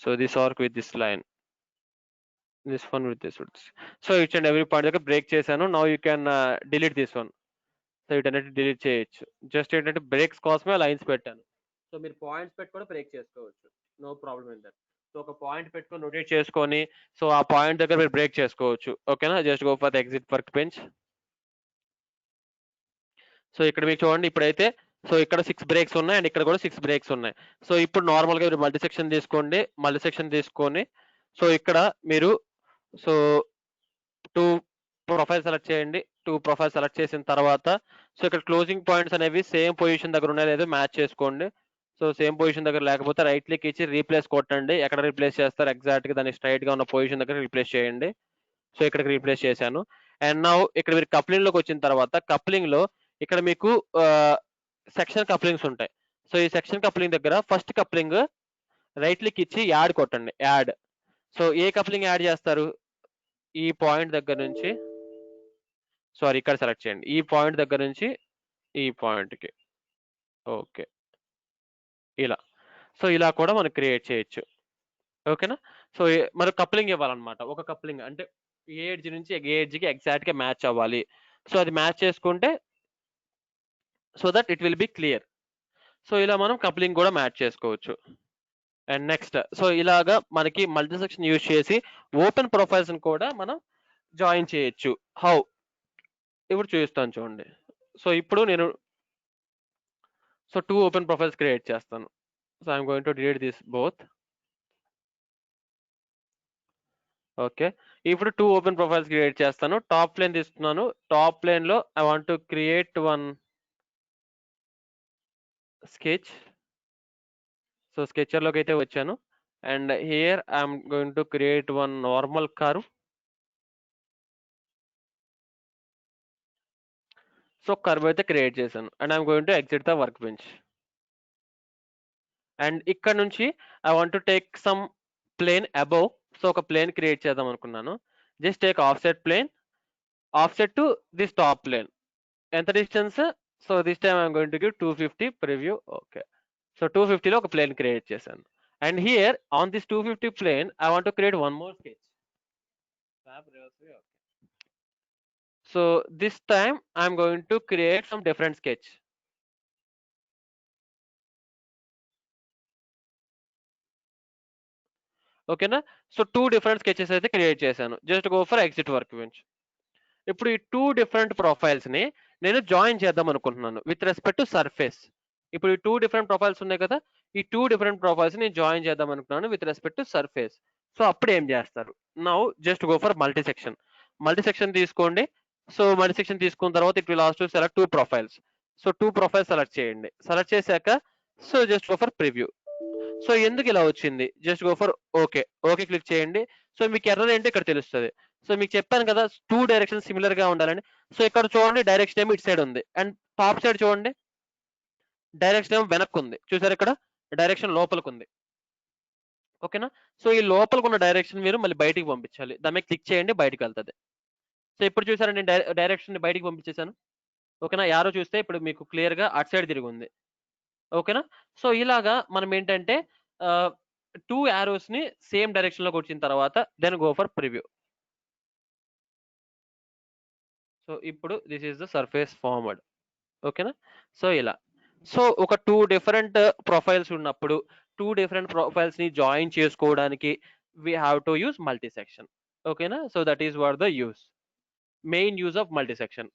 Speaker 2: So this arc with this line, this one with this. So it's and every point దగ్గర బ్రేక్ చేశాను. Now you can delete this one. So వీటన్నిటి డిలీట్ చేయొచ్చు. జస్ట్ ఏంటంటే బ్రేక్స్ కోసమే లైన్స్ పెట్టాను. సో మీరు పాయింట్స్ పెట్టుకొని బ్రేక్ చేసుకోవచ్చు, no problem in that. So ఒక పాయింట్ పెట్టుకొని రొటేట్ చేసుకొని సో ఆ పాయింట్ దగ్గర మీరు బ్రేక్ చేసుకోవచ్చు. ఓకేనా? Just go for the exit workbench. So ఇక్కడ మీకు చూడండి, ఇప్పుడైతే సో ఇక్కడ 6 బ్రేక్స్ ఉన్నాయి అండ్ ఇక్కడ కూడా 6 బ్రేక్స్ ఉన్నాయి. సో ఇప్పుడు నార్మల్గా మీరు మల్టీ సెక్షన్ తీసుకోండి. మల్టీ సెక్షన్ తీసుకొని సో ఇక్కడ మీరు సో 2 ప్రొఫైల్ సెలెక్ట్ చేయండి. 2 ప్రొఫైల్ సెలెక్ట్ చేసిన తర్వాత సో ఇక్కడ క్లోజింగ్ పాయింట్స్ అనేవి సేమ్ పొజిషన్ దగ్గర ఉన్నాయో లేదో మ్యాచ్ చేసుకోండి. సో సేమ్ పొజిషన్ దగ్గర లేకపోతే రైట్ క్లిక్ ఇచ్చి రీప్లేస్ కొట్టండి. ఎక్కడ రీప్లేస్ చేస్తారు ఎగ్జాక్ట్ గా దాన్ని స్ట్రైట్ గా ఉన్న పొజిషన్ దగ్గర రీప్లేస్ చేయండి. సో ఇక్కడికి రీప్లేస్ చేశాను. అండ్ నౌ ఇక్కడ మీరు కప్లింగ్ లోకి వచ్చిన తర్వాత కప్లింగ్ లో ఇక్కడ మీకు సెక్షన్ కప్లింగ్స్ ఉంటాయి. సో ఈ సెక్షన్ కప్లింగ్ దగ్గర ఫస్ట్ కప్లింగ్ రైట్ క్లిక్ ఇచ్చి యాడ్ కొట్టండి. యాడ్. సో ఏ కప్లింగ్ యాడ్ చేస్తారు? ఈ పాయింట్ దగ్గర నుంచి, సారీ ఇక్కడ సెలెక్ట్ చేయండి. ఈ పాయింట్ దగ్గర నుంచి ఈ పాయింట్కి. ఓకే, ఇలా. సో ఇలా కూడా మనం క్రియేట్ చేయొచ్చు. ఓకేనా? సో మరి కప్లింగ్ ఇవ్వాలన్నమాట. ఒక కప్లింగ్ అంటే ఏ ఎడ్జ్ నుంచి ఏ ఎడ్జ్కి ఎగ్జాక్ట్ గా మ్యాచ్ అవ్వాలి. సో అది మ్యాచ్ చేసుకుంటే so that it will be clear. So ఇలా మనం కప్లింగ్ కూడా మ్యాచ్ చేసుకోవచ్చు. అండ్ నెక్స్ట్, సో ఇలాగా మనకి మల్టీ సెక్షన్ యూజ్ చేసి ఓపెన్ ప్రొఫైల్స్ కూడా మనం జాయిన్ చేయొచ్చు. హౌ? ఇప్పుడు చూపిస్తాను చూడండి. సో ఇప్పుడు నేను సో 2 ఓపెన్ ప్రొఫైల్స్ క్రియేట్ చేస్తాను. So I'm going to delete this both. Okay, ఇప్పుడు 2 ఓపెన్ ప్రొఫైల్స్ క్రియేట్ చేస్తాను. టాప్ ప్లేన్ తీసుకున్నాను. టాప్ ప్లేన్ లో I want to create one sketch. So sketcher లోకి అయితే వచ్చాను. And here I'm going to create one normal curve. So curve అయితే క్రియేట్ చేశాను. And I'm going to exit the work bench. And ఇక్కడ నుంచి I want to take some plane above. So ఒక ప్లేన్ క్రియేట్ చేద్దాం అనుకున్నాను. Just take offset plane, offset to this top plane. ఎంత distance? So this time I'm going to give 250 preview. Okay, so 250లో ఒక ప్లేన్ క్రియేట్ చేశాను. And here on this 250 plane I want to create one more sketch. So this time I'm going to create some different sketch. ఓకేనా? సో 2 డిఫరెంట్ స్కెచెస్ అయితే క్రియేట్ చేశాను. Just go for exit work bench. ఇప్పుడు ఈ 2 డిఫరెంట్ ప్రొఫైల్స్ ని నేను జాయిన్ చేద్దాం అనుకుంటున్నాను విత్ రెస్పెక్ట్ టు సర్ఫేస్. ఇప్పుడు ఈ 2 డిఫరెంట్ ప్రొఫైల్స్ ఉన్నాయి కదా, ఈ 2 డిఫరెంట్ ప్రొఫైల్స్ ని జాయిన్ చేద్దాం అనుకున్నాను with respect to surface. So అప్పుడు ఏం చేస్తారు? Now just go for multi section. Multi section తీసుకోండి. సో మల్టీ సెక్షన్ తీసుకున్న తర్వాత it will ask to select 2 profiles. So 2 profiles select చేయండి. సెలెక్ట్ చేశాక so just go for preview. So ఎందుకు ఇలా వచ్చింది? Just go for okay. Okay click చేయండి. సో మీకు ఎర్రర్ ఏంటో ఇక్కడ తెలుస్తుంది. సో మీకు చెప్పాను కదా 2 డైరెక్షన్ సిమిలర్ గా ఉండాలని. సో ఇక్కడ చూడండి డైరెక్షన్ ఏమో ఇటు సైడ్ ఉంది అండ్ టాప్ సైడ్ చూడండి డైరెక్షన్ ఏమో వెనక్కి ఉంది. చూసారు ఇక్కడ డైరెక్షన్ లోపలికి ఉంది. ఓకేనా? సో ఈ లోపలికి ఉన్న డైరెక్షన్ మీరు మళ్ళీ బయటికి పంపించాలి. దాని మీద క్లిక్ చేయండి బయటికి వెళ్తది. సో ఇప్పుడు చూసారా నేను డైరెక్షన్ బయటికి పంపించేశాను. ఓకేనా? యారో చూస్తే ఇప్పుడు మీకు క్లియర్ గా అటు సైడ్ తిరిగి ఉంది. ఓకేనా? సో ఇలాగా మనం ఏంటంటే 2 యారోస్ ని సేమ్ డైరెక్షన్ లోకి వచ్చిన తర్వాత then go for preview. So ఇప్పుడు this is the surface forward. ఓకేనా? సో ఇలా. సో ఒక 2 డిఫరెంట్ ప్రొఫైల్స్ ఉన్నప్పుడు 2 డిఫరెంట్ ప్రొఫైల్స్ ని జాయిన్ చేసుకోవడానికి we have to use multi-section. ఓకేనా? So that is what the use, main use of multi-section.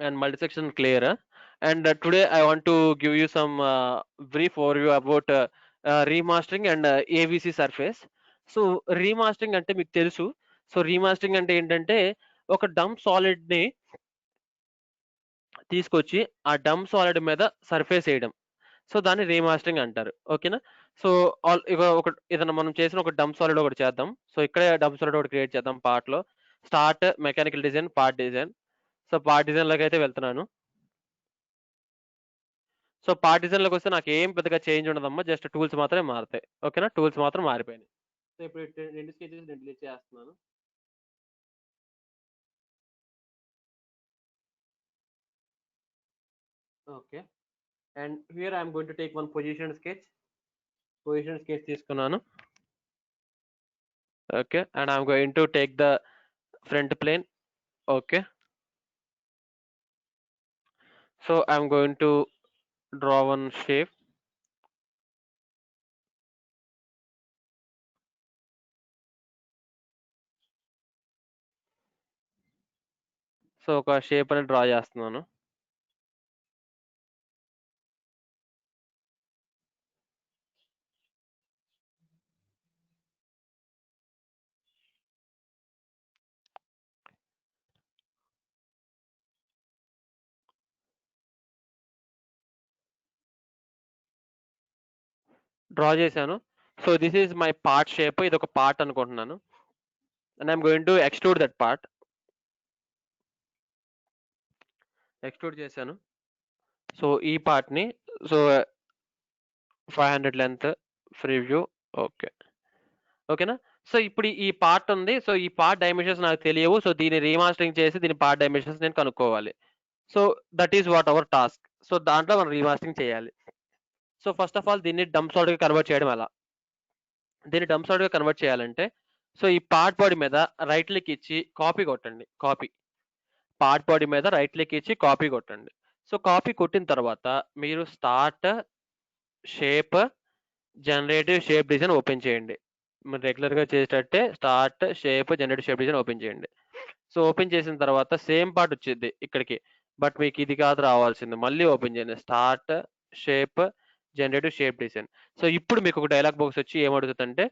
Speaker 2: And multi-section clear. And today I want to give you some brief overview about remastering and AVC surface. So remastering అంటే మీకు తెలుసు. సో రీమాస్టరింగ్ అంటే ఏంటంటే ఒక డంప్ సాలిడ్ ని తీసుకొచ్చి ఆ డంప్ సాలిడ్ మీద సర్ఫేస్ వేయడం. సో దాన్ని రీమాస్టరింగ్ అంటారు. ఓకేనా? సో ఏదైనా మనం చేసిన ఒక డంప్ సాలిడ్ ఒకటి చేద్దాం. సో ఇక్కడే డంప్ సాలిడ్ ఒకటి క్రియేట్ చేద్దాం పార్ట్ లో. Start mechanical design, part design. So part design లోకి అయితే వెళ్తున్నాను. సో పార్ట్ డిజైన్ లోకి వస్తే నాకు ఏం పెద్దగా చేంజ్ ఉండదమ్మా, జస్ట్ టూల్స్ మాత్రమే మారుతాయి. ఓకేనా? టూల్స్ మాత్రం మారిపోయినాయి. సో ఇప్పుడు 2 స్కెచెస్ నేను డిలీట్ చేస్తున్నాను. Okay. And here I'm going to take one position sketch తీసుకున్నాను. Okay. And I'm going to take the front plane. Okay. So I'm going to draw one shape. So ఒక షేప్ అనేది డ్రా చేస్తున్నాను. డ్రా చేశాను. So this is my part shape. ఇది ఒక పార్ట్ అనుకుంటున్నాను. And I'm going to extrude that part. Extrude చేశాను. సో ఈ పార్ట్ ని so 500 length preview. Okay. ఓకేనా? సో ఇప్పుడు ఈ పార్ట్ ఉంది. సో ఈ పార్ట్ డైమెన్షన్స్ నాకు తెలియవు. సో దీన్ని రీమాస్టరింగ్ చేసి దీని పార్ట్ డైమెన్షన్స్ నేను కనుక్కోవాలి. So that is what hour task. So దాంట్లో మనం రీమాస్టరింగ్ చేయాలి. సో ఫస్ట్ ఆఫ్ ఆల్ దీన్ని డంప్ సాలిడ్ గా కన్వర్ట్ చేయడం ఎలా? దీన్ని డంప్ సాలిడ్ గా కన్వర్ట్ చేయాలంటే సో ఈ పార్ట్ బాడీ మీద రైట్ క్లిక్ ఇచ్చి కాపీ కొట్టండి. కాపీ పార్ట్ బాడీ మీద రైట్ క్లిక్ ఇచ్చి కాపీ కొట్టండి. సో కాపీ కొట్టిన తర్వాత మీరు start shape generative shape design open చేయండి. మీరు రెగ్యులర్ గా చేసేటట్టే start shape generative shape design open చేయండి. సో ఓపెన్ చేసిన తర్వాత సేమ్ పార్ట్ వచ్చింది ఇక్కడికి, బట్ మీకు ఇది కాదు రావాల్సింది. మళ్ళీ ఓపెన్ చేయండి. Start shape generative shape design. So ఇప్పుడు మీకు ఒక డైలాగ్ బాక్స్ వచ్చి ఏమడుగుతుందంటే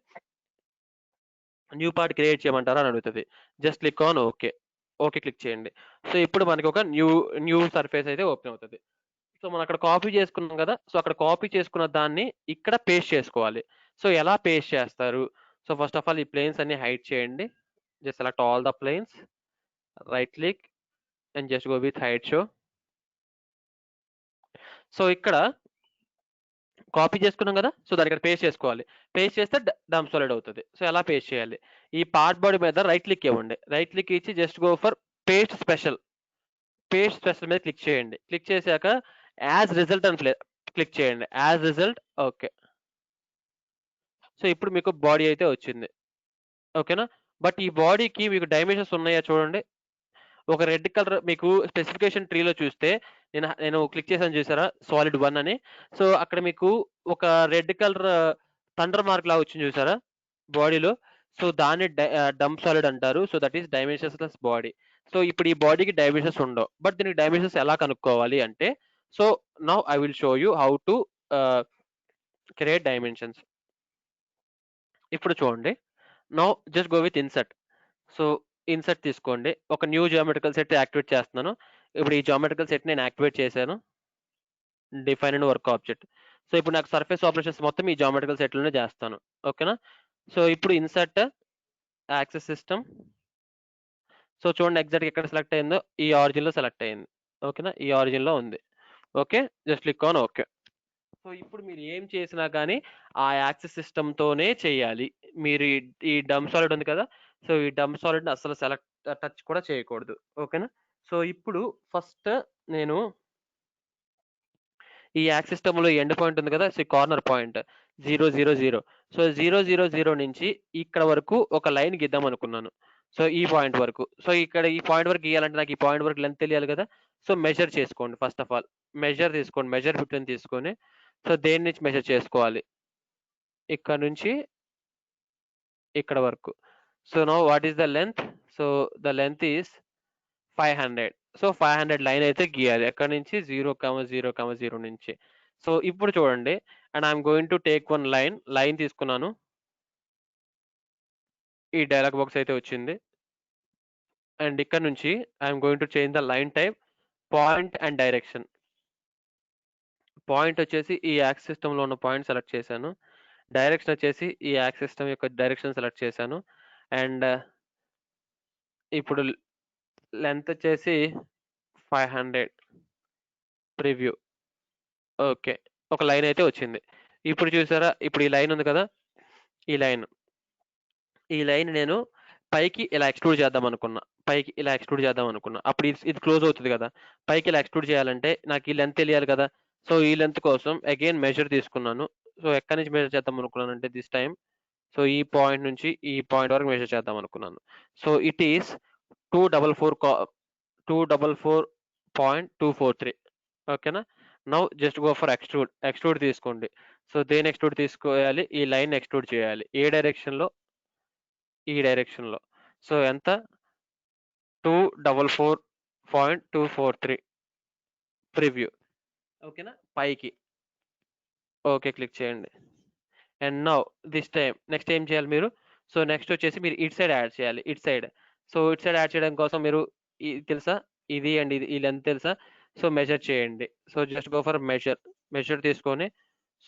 Speaker 2: న్యూ పార్ట్ క్రియేట్ చేయమంటారా అని అడుగుతుంది. Just click on okay. Okay click చేయండి. సో ఇప్పుడు మనకి ఒక న్యూ సర్ఫేస్ అయితే ఓపెన్ అవుతుంది. సో మనం అక్కడ కాపీ చేసుకున్నాం కదా. సో అక్కడ కాపీ చేసుకున్న దాన్ని ఇక్కడ పేస్ట్ చేసుకోవాలి. సో ఎలా పేస్ట్ చేస్తారు? సో ఫస్ట్ ఆఫ్ ఆల్ ఈ ప్లేన్స్ అన్ని హైడ్ చేయండి. Just select all the planes, right click and just go with hide show. So ఇక్కడ కాపీ చేసుకున్నాం కదా. సో దాని ఇక్కడ పేస్ట్ చేసుకోవాలి. పేస్ట్ చేస్తే డంప్ సాలిడ్ అవుతుంది. సో ఎలా పేస్ట్ చేయాలి? ఈ పార్ట్ బాడీ మీద రైట్ క్లిక్ ఇవ్వండి. రైట్ క్లిక్ ఇచ్చి just go for paste special. Paste special మీద క్లిక్ చేయండి. క్లిక్ చేశాక యాజ్ రిజల్ట్ అని క్లిక్ చేయండి. As result. ఓకే. సో ఇప్పుడు మీకు బాడీ అయితే వచ్చింది. ఓకేనా? బట్ ఈ బాడీకి మీకు డైమెన్షన్స్ ఉన్నాయా చూడండి. ఒక రెడ్ కలర్ మీకు స్పెసిఫికేషన్ ట్రీలో చూస్తే నేను క్లిక్ చేశాను చూసారా సాలిడ్ 1 అని. సో అక్కడ మీకు ఒక రెడ్ కలర్ థండర్ మార్క్ లాగా వచ్చింది చూసారా బాడీలో. సో దాన్ని డంప్ సాలిడ్ అంటారు. So that is dimensions less body. So ఇప్పుడు ఈ బాడీకి డైమెన్షన్స్ ఉండవు. బట్ దీనికి డైమెన్షన్స్ ఎలా కనుక్కోవాలి అంటే so now I will show you how to create dimensions. ఇప్పుడు చూడండి. Now just go with insert. So insert తీసుకోండి. ఒక న్యూ జియోమెట్రికల్ సెట్ యాక్టివేట్ చేస్తున్నాను. ఇప్పుడు ఈ జియోమెట్రికల్ సెట్ నేను యాక్టివేట్ చేశాను. Define and work object. So ఇప్పుడు నాకు సర్ఫేస్ ఆపరేషన్స్ మొత్తం ఈ జియోమెట్రికల్ సెట్ లోనే చేస్తాను. ఓకేనా? సో ఇప్పుడు ఇన్సర్ట్ యాక్సెస్ సిస్టమ్. సో చూడండి ఎగ్జాక్ట్ ఎక్కడ సెలెక్ట్ అయిందో ఈ ఆరిజిన్ లో సెలెక్ట్ అయింది. ఓకేనా, ఈ ఆరిజిన్ లో ఉంది. Okay, just click on okay. So ఇప్పుడు మీరు ఏం చేసినా కానీ ఆ యాక్సెస్ సిస్టమ్ తోనే చేయాలి. మీరు ఈ డమ్ సాలిడ్ ఉంది కదా, సో ఈ డమ్ సాలిడ్ అసలు సెలెక్ట్ టచ్ కూడా చేయకూడదు. ఓకేనా. సో ఇప్పుడు ఫస్ట్ నేను ఈ యాక్సెస్ సిస్టమ్ లో ఎండ్ పాయింట్ ఉంది కదా, సో కార్నర్ పాయింట్ 000. సో 000 నుంచి ఇక్కడ వరకు ఒక లైన్ గీద్దాం అనుకున్నాను. సో ఈ పాయింట్ వరకు. సో ఇక్కడ ఈ పాయింట్ వరకు గీయాలంటే నాకు ఈ పాయింట్ వరకు లెంత్ తెలియాలి కదా. సో మెజర్ చేసుకోండి. ఫస్ట్ ఆఫ్ ఆల్ మెజర్ తీసుకోండి, మెజర్ బిట్వీన్ తీసుకొని సో దేని నుంచి మెజర్ చేసుకోవాలి, ఇక్కడ నుంచి ఇక్కడ వరకు. So know what is the length? So the length is 500. So 500 line అయితే గీయాలి ఎక్కడ నుంచి 0,0,0 నుంచి. సో ఇప్పుడు చూడండి, and I'm going to take one line తీసుకున్నాను. ఈ డైలాగ్ బాక్స్ అయితే వచ్చింది. అండ్ ఇక్కడ నుంచి I'm going to change the line type point and direction. Point వచ్చేసి ఈ యాక్స్ సిస్టమ్ లో ఉన్న పాయింట్ సెలెక్ట్ చేశాను. డైరెక్షన్ వచ్చేసి ఈ యాక్స్ సిస్టమ్ యొక్క డైరెక్షన్ సెలెక్ట్ చేశాను. అండ్ ఇప్పుడు లెంత్ వచ్చేసి 500 ప్రివ్యూ. ఓకే, ఒక లైన్ అయితే వచ్చింది. ఇప్పుడు చూసారా, ఇప్పుడు ఈ లైన్ ఉంది కదా, ఈ లైన్ నేను పైకి ఇలా ఎక్స్ట్రూడ్ చేద్దాం అనుకున్నా. అప్పుడు ఇది క్లోజ్ అవుతుంది కదా. పైకి ఇలా ఎక్స్ట్రూడ్ చేయాలంటే నాకు ఈ లెంత్ తెలియాలి కదా. సో ఈ లెంత్ కోసం అగైన్ మెజర్ తీసుకున్నాను. సో ఎక్కడి నుంచి మెజర్ చేద్దాం అనుకున్నాను అంటే దిస్ టైం సో ఈ పాయింట్ నుంచి ఈ పాయింట్ వరకు మెజర్ చేద్దాం అనుకున్నాను. So it is 244.243. ఓకేనా. Now just go for extrude తీసుకోండి. సో దేని ఎక్స్ట్రూడ్ తీసుకోవాలి, ఈ లైన్ ఎక్స్ట్రూడ్ చేయాలి. ఏ డైరెక్షన్ లో, ఈ డైరెక్షన్ లో. సో ఎంత, 244.243 ప్రివ్యూ. ఓకేనా, పైకి ఓకే క్లిక్ చేయండి. And now this time next ఏం చేయాలి మీరు, సో నెక్స్ట్ వచ్చేసి మీరు ఇట్ సైడ్ యాడ్ చేయాలి. సో ఇట్ సైడ్ యాడ్ చేయడం కోసం మీరు తెలుసా, ఇది అండ్ ఇది ఈ లెంత్ తెలుసా. సో మెజర్ చేయండి. So just go for measure తీసుకొని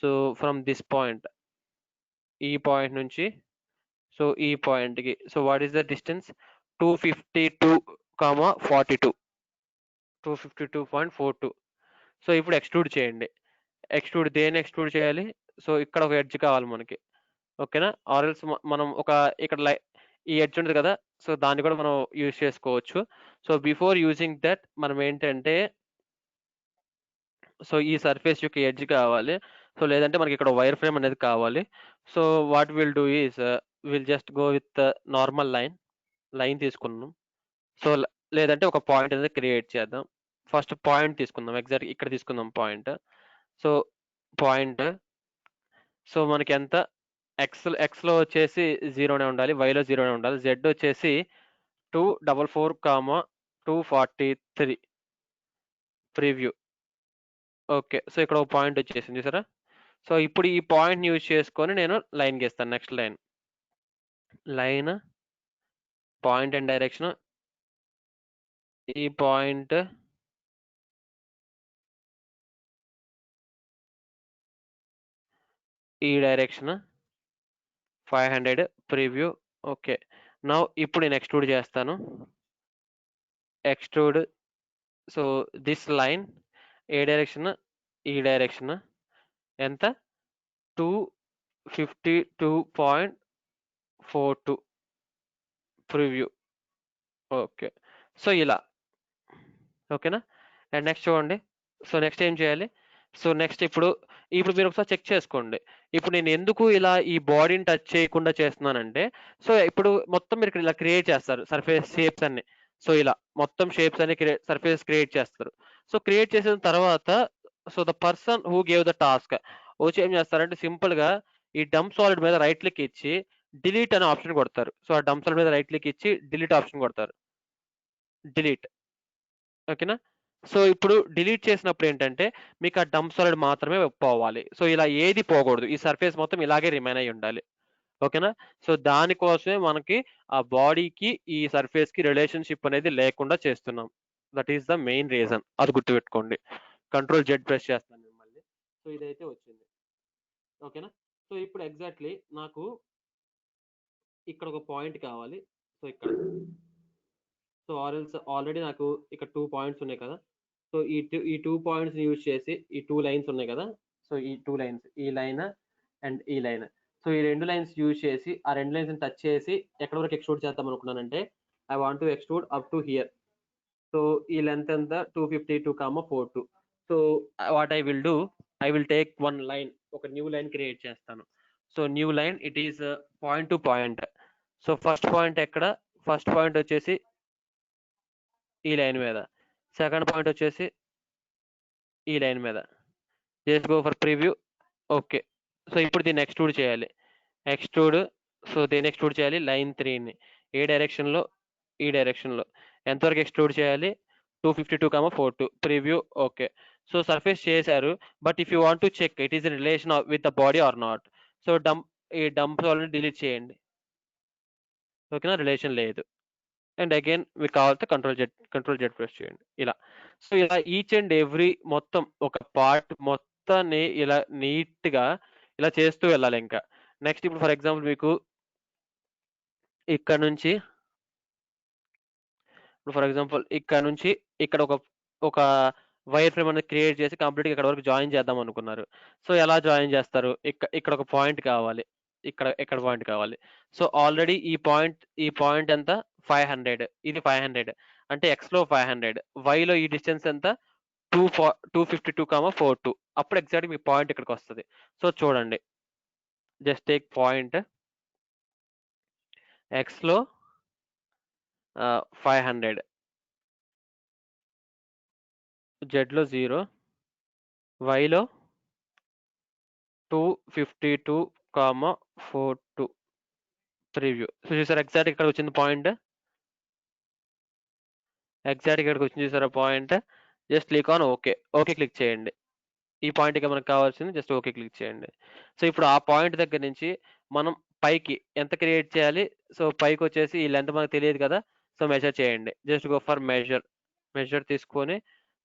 Speaker 2: సో ఫ్రమ్ దిస్ పాయింట్, ఈ పాయింట్ నుంచి సో ఈ పాయింట్ కి so what is the distance, 252,42. 252.42. So ఇప్పుడు ఎక్స్ట్రూడ్ చేయండి. దేని ఎక్స్ట్రూడ్ చేయాలి, సో ఇక్కడ ఒక ఎడ్జ్ కావాలి మనకి. ఓకేనా, ఆర్ఎల్స్ మనం ఒక ఇక్కడ ఈ ఎడ్జ్ ఉంటుంది కదా, సో దాన్ని కూడా మనం యూజ్ చేసుకోవచ్చు. సో బిఫోర్ యూజింగ్ దట్ మనం ఏంటంటే సో ఈ సర్ఫేస్ యొక్క ఎడ్జ్ కావాలి. సో లేదంటే మనకి ఇక్కడ వైర్ ఫ్రేమ్ అనేది కావాలి. So what will do is will just go with normal line తీసుకున్నాం. సో లేదంటే ఒక పాయింట్ అనేది క్రియేట్ చేద్దాం. ఫస్ట్ పాయింట్ తీసుకుందాం, ఎగ్జాక్ట్ ఇక్కడ తీసుకుందాం పాయింట్. సో పాయింట్, సో మనకి ఎంత, ఎక్స్లో వచ్చేసి 0నే ఉండాలి, వైలో 0నే ఉండాలి. జెడ్ వచ్చేసి 244,243 ప్రివ్యూ. ఓకే, సో ఇక్కడ ఒక పాయింట్ వచ్చేసింది చూసారా. సో ఇప్పుడు ఈ పాయింట్ యూజ్ చేసుకొని నేను లైన్ గీస్తాను. Next line point and direction, ఈ పాయింట్ ఈ డైరెక్షన్ 500 ప్రివ్యూ. ఓకే, నౌ ఇప్పుడు నేను ఎక్స్ట్రూడ్ చేస్తాను. So this line A direction, ఈ డైరెక్షన్ ఎంత, 252.42 ప్రివ్యూ. ఓకే, సో ఇలా. ఓకేనా. అండ్ నెక్స్ట్ చూడండి, సో నెక్స్ట్ ఏం చేయాలి, సో నెక్స్ట్ ఇప్పుడు మీరు ఒకసారి చెక్ చేసుకోండి. ఇప్పుడు నేను ఎందుకు ఇలా ఈ బాడీని టచ్ చేయకుండా చేస్తున్నానంటే, సో ఇప్పుడు మొత్తం మీరు ఇలా క్రియేట్ చేస్తారు సర్ఫేస్ షేప్స్ అన్ని. సో ఇలా మొత్తం షేప్స్ అన్ని సర్ఫేస్ క్రియేట్ చేస్తారు. సో క్రియేట్ చేసిన తర్వాత so the person who gave the task వచ్చి ఏం చేస్తారంటే సింపుల్ గా ఈ డంప్ సాలిడ్ మీద రైట్ క్లిక్ ఇచ్చి డిలీట్ అనే ఆప్షన్ కొడతారు. సో ఆ డంప్ సాలిడ్ మీద రైట్ క్లిక్ ఇచ్చి డిలీట్ ఆప్షన్ కొడతారు. డిలీట్. ఓకేనా. సో ఇప్పుడు డిలీట్ చేసినప్పుడు ఏంటంటే మీకు ఆ డంప్ సాలిడ్ మాత్రమే పోవాలి. సో ఇలా ఏది పోకూడదు, ఈ సర్ఫేస్ మొత్తం ఇలాగే రిమైన్ అయి ఉండాలి. ఓకేనా. సో దానికోసమే మనకి ఆ బాడీకి ఈ సర్ఫేస్ కి రిలేషన్షిప్ అనేది లేకుండా చేస్తున్నాం. That is the main reason, అది గుర్తుపెట్టుకోండి. కంట్రోల్ జెడ్ ప్రెస్ చేస్తాను నేను మళ్ళీ. సో ఇదైతే వచ్చింది. ఓకేనా. సో ఇప్పుడు ఎగ్జాక్ట్లీ నాకు ఇక్కడ ఒక పాయింట్ కావాలి. సో ఇక్కడ సో ఆల్రెడీ నాకు ఇక్కడ 2 పాయింట్స్ ఉన్నాయి కదా. సో ఈ 2 పాయింట్స్ యూజ్ చేసి ఈ 2 లైన్స్ ఉన్నాయి కదా. సో ఈ 2 లైన్స్, ఈ లైన్ అండ్ ఈ లైన్, సో ఈ 2 లైన్స్ యూజ్ చేసి ఆ 2 లైన్స్ టచ్ చేసి ఎక్కడ వరకు ఎక్స్ట్రూడ్ చేద్దాం అనుకున్నానంటే I want to extrude up to here. So ఈ లెంత్ ఎంత 252, 42. So what I will do, I will take one line, ఒక న్యూ లైన్ క్రియేట్ చేస్తాను. So new line, it is point to point. So first point ఎక్కడ, ఫస్ట్ పాయింట్ వచ్చేసి ఈ లైన్ మీద, సెకండ్ పాయింట్ వచ్చేసి ఈ లైన్ మీద. Just go for preview. Okay. So ఇప్పుడు దీన్ని ఎక్స్ట్రూడ్ చేయాలి. ఎక్స్ట్రూడ్, సో దీన్ని ఎక్స్ట్రూడ్ చేయాలి లైన్ 3ని ఏ డైరెక్షన్లో, ఈ డైరెక్షన్లో. ఎంతవరకు ఎక్స్ట్రూడ్ చేయాలి, 252, 42. ప్రివ్యూ. ఓకే. సో సర్ఫేస్ చేశారు, but if you want to check it is in relation with the body or not, so ఈ డంప్ వాళ్ళని డిలీట్ చేయండి. ఓకేనా, రిలేషన్ లేదు. అండ్ అగైన్ మీకు కావాలంటే కంట్రోల్ జెడ్ ప్రెస్ చేయండి ఇలా. సో ఇలా ఈచ్ అండ్ ఎవ్రీ మొత్తం ఒక పార్ట్ మొత్తాన్ని ఇలా నీట్గా ఇలా చేస్తూ వెళ్ళాలి. ఇంకా నెక్స్ట్ ఇప్పుడు ఫర్ ఎగ్జాంపుల్ మీకు ఇక్కడ నుంచి, ఇక్కడ నుంచి ఇక్కడ ఒక వైర్ ఫ్రేమ్ అనేది క్రియేట్ చేసి కంప్లీట్గా ఇక్కడ వరకు జాయిన్ చేద్దాం అనుకున్నారు. సో ఎలా జాయిన్ చేస్తారు, ఇక్కడ ఒక పాయింట్ కావాలి, ఇక్కడ పాయింట్ కావాలి. సో ఆల్రెడీ ఈ పాయింట్ ఎంత 500, ఇది 500 అంటే x లో 500, y లో ఈ డిస్టెన్స్ ఎంత 252, 42. అప్పుడు ఎగ్జాక్ట్ మీ పాయింట్ ఇక్కడికి వస్తుంది. సో చూడండి, జస్ట్ టేక్ పాయింట్ x లో 500, z లో 0, y లో 252, 42. సో చూసారు ఎగ్జాక్ట్ ఇక్కడ వచ్చింది పాయింట్, ఎగ్జాక్ట్ ఇక్కడికి వచ్చింది చూసారా point. Just click on okay click చేయండి. ఈ పాయింట్గా మనకు కావాల్సింది, జస్ట్ ఓకే క్లిక్ చేయండి. సో ఇప్పుడు ఆ పాయింట్ దగ్గర నుంచి మనం పైకి ఎంత క్రియేట్ చేయాలి, సో పైకి వచ్చేసి ఈ లెంత్ మనకు తెలియదు కదా. సో మెజర్ చేయండి, జస్ట్ గో ఫర్ మెజర్ తీసుకొని,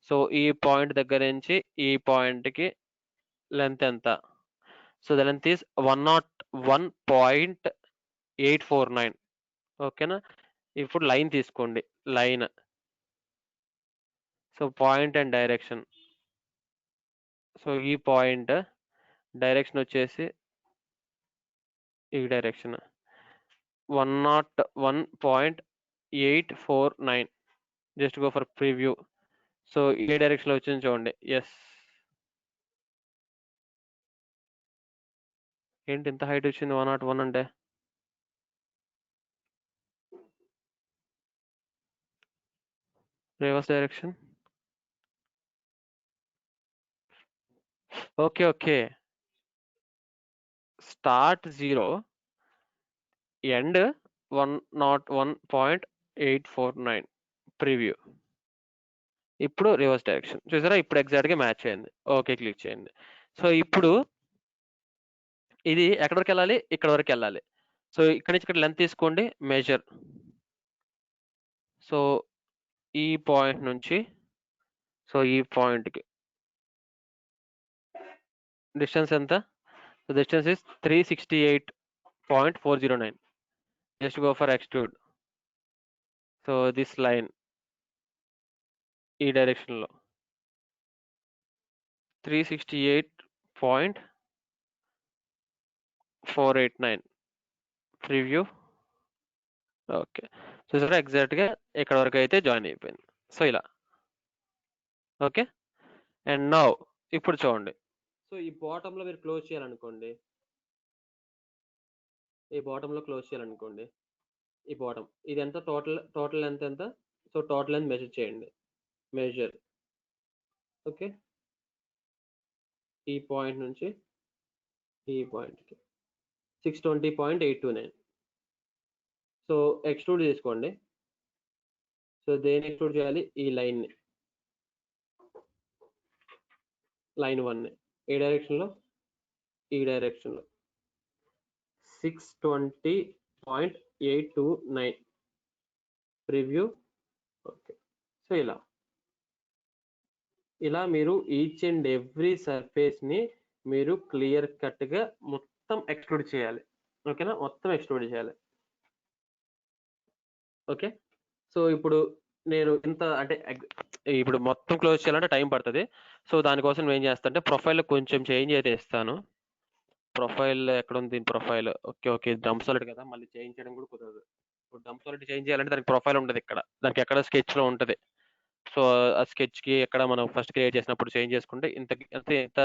Speaker 2: సో ఈ పాయింట్ దగ్గర నుంచి ఈ పాయింట్కి లెంత్ ఎంత, సో ద లెంత్ ఈస్ 101.849. ఓకేనా. ఇప్పుడు లైన్ తీసుకోండి, line. So point and direction, so ఈ పాయింట్ డైరెక్షన్ వచ్చేసి ఈ direction 101.849. Just go for preview. So ఏ డైరెక్షన్లో వచ్చింది చూడండి. ఎస్, ఏంటి ఇంత హైట్ వచ్చింది 101 అంటే. Reverse direction. Okay, start 0, end 101.849. Preview. ఇప్పుడు రివర్స్ డైరెక్షన్ చూసారా, ఇప్పుడు ఎగ్జాక్ట్గా మ్యాచ్ అయింది. ఓకే క్లిక్ చేయండి. సో ఇప్పుడు ఇది ఎక్కడి వరకు వెళ్ళాలి, ఇక్కడ వరకు వెళ్ళాలి. సో ఇక్కడ నుంచి ఇక్కడ లెంత్ తీసుకోండి, మెజర్. సో ఈ పాయింట్ నుంచి, సో ఈ పాయింట్కి డిస్టెన్స్ ఎంత, so distance is 368.409. Just go for extrude. So this line ఈ డైరెక్షన్లో 368.489. ప్రివ్యూ. ఓకే, చూసారా ఎగ్జాక్ట్గా ఇక్కడ వరకు అయితే జాయిన్ అయిపోయింది. సో ఇలా. ఓకే. అండ్ నౌ ఇప్పుడు చూడండి, సో ఈ బాటంలో మీరు క్లోజ్ చేయాలనుకోండి, ఈ బాటంలో క్లోజ్ చేయాలనుకోండి, ఈ బాటం ఇది ఎంత, టోటల్ లెంత్ ఎంత, సో టోటల్ లెంత్ మెజర్ చేయండి, మెజర్. ఓకే, ఈ పాయింట్ నుంచి ఈ పాయింట్కి 620.829. సో ఎక్స్ట్రూడ్ చేసుకోండి. సో దేన్ని ఎక్స్ట్రూడ్ చేయాలి, ఈ లైన్ని, లైన్ 1ని ఏ డైరెక్షన్లో, ఈ డైరెక్షన్లో 620.829. ప్రివ్యూ. ఓకే. సో ఇలా మీరు ఈచ్ అండ్ ఎవ్రీ సర్ఫేస్ని మీరు క్లియర్ కట్గా మొత్తం ఎక్స్ట్రూడ్ చేయాలి. ఓకేనా, మొత్తం ఎక్స్ట్రూడ్ చేయాలి. ఓకే. సో ఇప్పుడు నేను ఇంత అంటే ఇప్పుడు మొత్తం క్లోజ్ చేయాలంటే టైం పడుతుంది. సో దానికోసం నేను ఏం చేస్తా అంటే ప్రొఫైల్ కొంచెం చేంజ్ అయితే ఇస్తాను. ప్రొఫైల్ ఎక్కడ ఉంది దీని profile? Okay okay, dump solid కదా, మళ్ళీ చేంజ్ చేయడం కూడా కుదరదు. ఇప్పుడు డంప్ సాలిడ్ చేంజ్ చేయాలంటే దానికి ప్రొఫైల్ ఉండదు ఇక్కడ, దానికి ఎక్కడ స్కెచ్ లో ఉంటది. సో ఆ స్కెచ్ కి ఎక్కడ మనం ఫస్ట్ క్రియేట్ చేసినప్పుడు చేంజ్ చేసుకుంటే ఇంత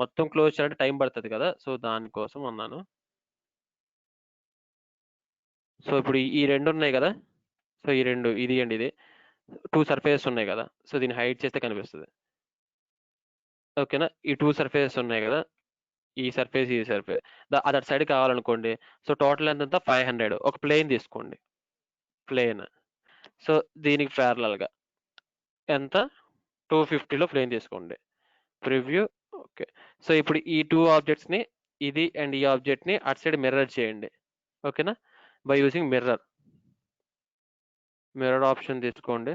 Speaker 2: మొత్తం క్లోజ్ చేయాలంటే టైం పడుతుంది కదా, సో దానికోసం అన్నాను. సో ఇప్పుడు ఈ రెండు ఉన్నాయి కదా, సో ఈ రెండు, ఇది అండి ఇది 2 సర్ఫేసెస్ ఉన్నాయి కదా, సో దీన్ని హైడ్ చేస్తే కనిపిస్తుంది. ఓకేనా, ఈ 2 సర్ఫేసెస్ ఉన్నాయి కదా, ఈ సర్ఫేస్ ఈ సర్ఫేస్ అదర్ సైడ్ కావాలనుకోండి. సో టోటల్ ఎంత 500. ఒక ప్లేన్ తీసుకోండి, ప్లేన్. సో దీనికి ప్యారలల్ గా ఎంత 250లో ప్లేన్ తీసుకోండి, ప్రివ్యూ. ఓకే, సో ఇప్పుడు ఈ 2 ఆబ్జెక్ట్స్ ని, ఇది అండ్ ఈ ఆబ్జెక్ట్ ని అటు సైడ్ మిర్రర్ చేయండి. ఓకేనా, బై యూజింగ్ మిర్రర్ ఆప్షన్ తీసుకోండి,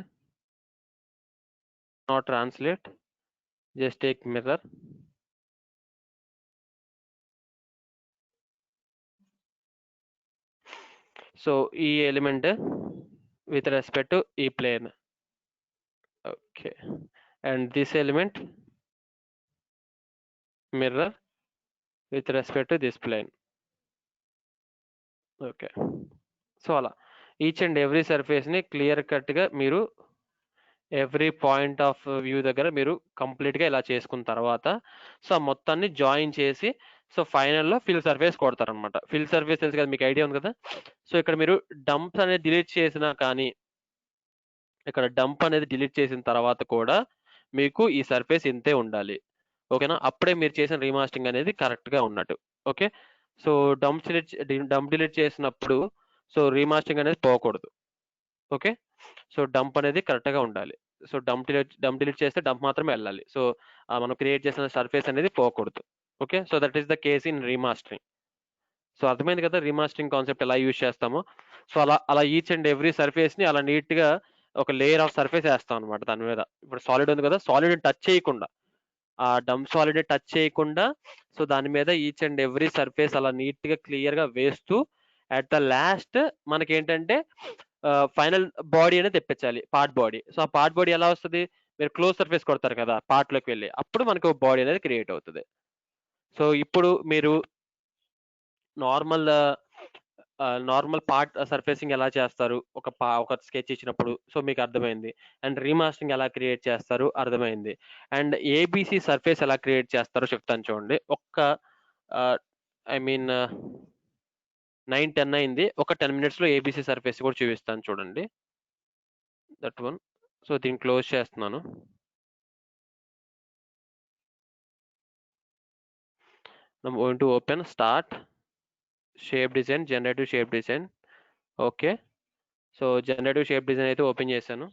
Speaker 2: not translate, just take mirror. So ఈ ఎలిమెంట్ విత్ రెస్పెక్ట్ టు ఈ plane. Okay, and this element mirror with respect to this plane. Okay, so అలా ఈచ్ అండ్ ఎవ్రీ సర్ఫేస్ ని క్లియర్ కట్ గా మీరు ఎవ్రీ పాయింట్ ఆఫ్ వ్యూ దగ్గర మీరు కంప్లీట్ గా ఇలా చేసుకున్న తర్వాత, సో మొత్తాన్ని జాయిన్ చేసి, సో ఫైనల్లో ఫిల్ సర్ఫేస్ కొడతారనమాట. ఫిల్ సర్ఫేస్ తెలుసు కదా, మీకు ఐడియా ఉంది కదా. సో ఇక్కడ మీరు డంప్స్ అనేది డిలీట్ చేసినా కానీ, ఇక్కడ డంప్ అనేది డిలీట్ చేసిన తర్వాత కూడా మీకు ఈ సర్ఫేస్ ఇంతే ఉండాలి. ఓకేనా, అప్పుడే మీరు చేసిన రీమాస్టరింగ్ అనేది కరెక్ట్ గా ఉన్నట్టు. ఓకే, సో డంప్ డిలీట్ చేసినప్పుడు సో రీమాస్టరింగ్ అనేది పోకూడదు. ఓకే, సో డంప్ అనేది కరెక్ట్ గా ఉండాలి. సో డంప్ డిలీట్ చేస్తే డంప్ మాత్రమే వెళ్ళాలి. సో మనం క్రియేట్ చేసిన సర్ఫేస్ అనేది పోకూడదు. Okay, so that is the case in remastering. So అర్థమైంది కదా రీమాస్టరింగ్ కాన్సెప్ట్ ఎలా యూజ్ చేస్తామో. సో అలా ఈచ్ అండ్ ఎవ్రీ సర్ఫేస్ ని అలా నీట్ గా ఒక లేయర్ ఆఫ్ సర్ఫేస్ వేస్తాం అనమాట దాని మీద. ఇప్పుడు సాలిడ్ ఉంది కదా, సాలిడ్ టచ్ చేయకుండా, ఆ డంప్ సాలిడ్ టచ్ చేయకుండా, సో దాని మీద ఈచ్ అండ్ ఎవ్రీ సర్ఫేస్ అలా నీట్ గా క్లియర్ గా వేస్తూ, అట్ ద లాస్ట్ మనకి ఏంటంటే ఫైనల్ బాడీ అనేది తెప్పించాలి, పార్ట్ బాడీ. సో ఆ పార్ట్ బాడీ ఎలా వస్తుంది, మీరు క్లోజ్ సర్ఫేస్ కొడతారు కదా పార్ట్ లోకి వెళ్ళి, అప్పుడు మనకి ఒక బాడీ అనేది క్రియేట్ అవుతుంది. సో ఇప్పుడు మీరు నార్మల్ పార్ట్ సర్ఫేసింగ్ ఎలా చేస్తారు ఒక స్కెచ్ ఇచ్చినప్పుడు, సో మీకు అర్థమైంది. అండ్ రీమాస్టరింగ్ ఎలా క్రియేట్ చేస్తారు అర్థమైంది. అండ్ ఏబిసి సర్ఫేస్ ఎలా క్రియేట్ చేస్తారో చెప్తాను చూడండి. ఐ మీన్ 9:10 అయింది, ఒక 10 minutes లో ఏబిసి సర్ఫేస్ కూడా చూపిస్తాను చూడండి, దట్ వన్. సో దీన్ని క్లోజ్ చేస్తున్నాను. I'm going to open start shape design, generative shape design. Okay, so generative shape design అయితే ఓపెన్ చేశాను.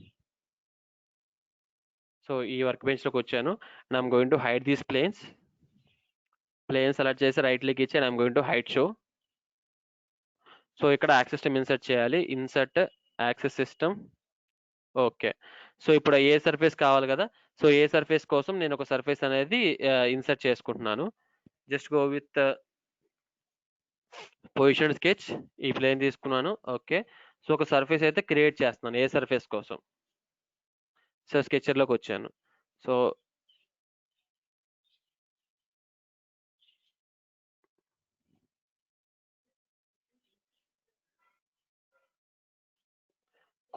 Speaker 2: సో ఈ వర్క్ బెంచ్ లోకి వచ్చాను. And I'm going to hide these planes select చేసి రైట్ క్లిక్ ఇచ్చి I'm going to hide show. So ఇక్కడ యాక్సెస్ సిస్టమ్ ఇన్సర్ట్ చేయాలి, insert axis system. Okay, so ఇప్పుడు ఏ సర్ఫేస్ కావాలి కదా, సో ఏ సర్ఫేస్ కోసం నేను ఒక సర్ఫేస్ అనేది ఇన్సర్ట్ చేసుకుంటున్నాను. Just go with position sketch, ఈ ప్లేన్ తీసుకున్నాను. ఓకే, సో ఒక సర్ఫేస్ అయితే క్రియేట్ చేస్తున్నాను ఏ సర్ఫేస్ కోసం. సో స్కెచర్ లోకి వచ్చాను. సో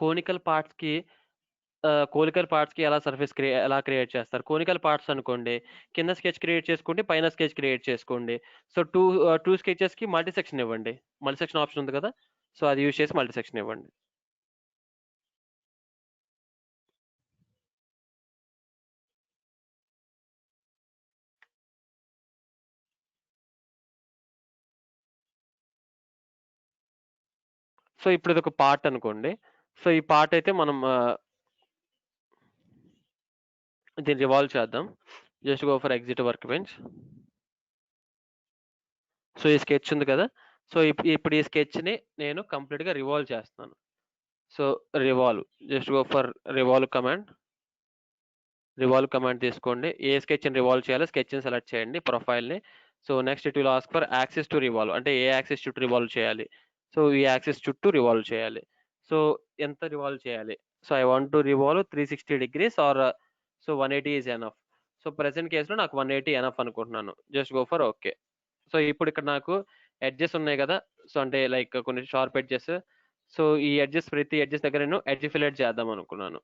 Speaker 2: కోనికల్ పార్ట్స్ కి ఎలా సర్ఫేస్ ఎలా క్రియేట్ చేస్తారు. కోనికల్ పార్ట్స్ అనుకోండి, కింద స్కెచ్ క్రియేట్ చేసుకోండి, పైన స్కెచ్ క్రియేట్ చేసుకోండి. సో టూ స్కెచెస్ కి మల్టీ సెక్షన్ ఇవ్వండి, మల్టీ సెక్షన్ ఆప్షన్ ఉంది కదా, సో అది యూజ్ చేసి మల్టీ సెక్షన్ ఇవ్వండి. సో ఇప్పుడు ఇది ఒక పార్ట్ అనుకోండి. సో ఈ పార్ట్ అయితే మనం దీన్ని రివాల్వ్ చేద్దాం. Just go for exit workbench. So ఈ స్కెచ్ ఉంది కదా, సో ఇప్పుడు ఈ స్కెచ్ ని నేను కంప్లీట్ గా రివాల్వ్ చేస్తున్నాను. So revolve, just go for revolve command తీసుకోండి. ఏ స్కెచ్ ని రివాల్వ్ చేయాలో స్కెచ్ ని సెలెక్ట్ చేయండి, ప్రొఫైల్ ని. So next it will ask for axis to revolve, అంటే ఏ యాక్సిస్ చుట్టూ రివాల్వ్ చేయాలి. సో ఈ యాక్సిస్ చుట్టూ రివాల్వ్ చేయాలి. సో సో ఎంత రివాల్వ్ చేయాలి? So I want to revolve 360 degrees or so 180 is enough. So present కేసులో నాకు 180 ఎనఫ్ అనుకుంటున్నాను. Just go for okay. So ఇప్పుడు ఇక్కడ నాకు ఎడ్జెస్ ఉన్నాయి కదా, సో అంటే లైక్ కొన్ని షార్ప్ ఎడ్జెస్. సో ఈ ఎడ్జెస్, ప్రతి ఎడ్జెస్ దగ్గర నేను ఎడ్జ్ ఫిలెట్ చేద్దాం అనుకున్నాను.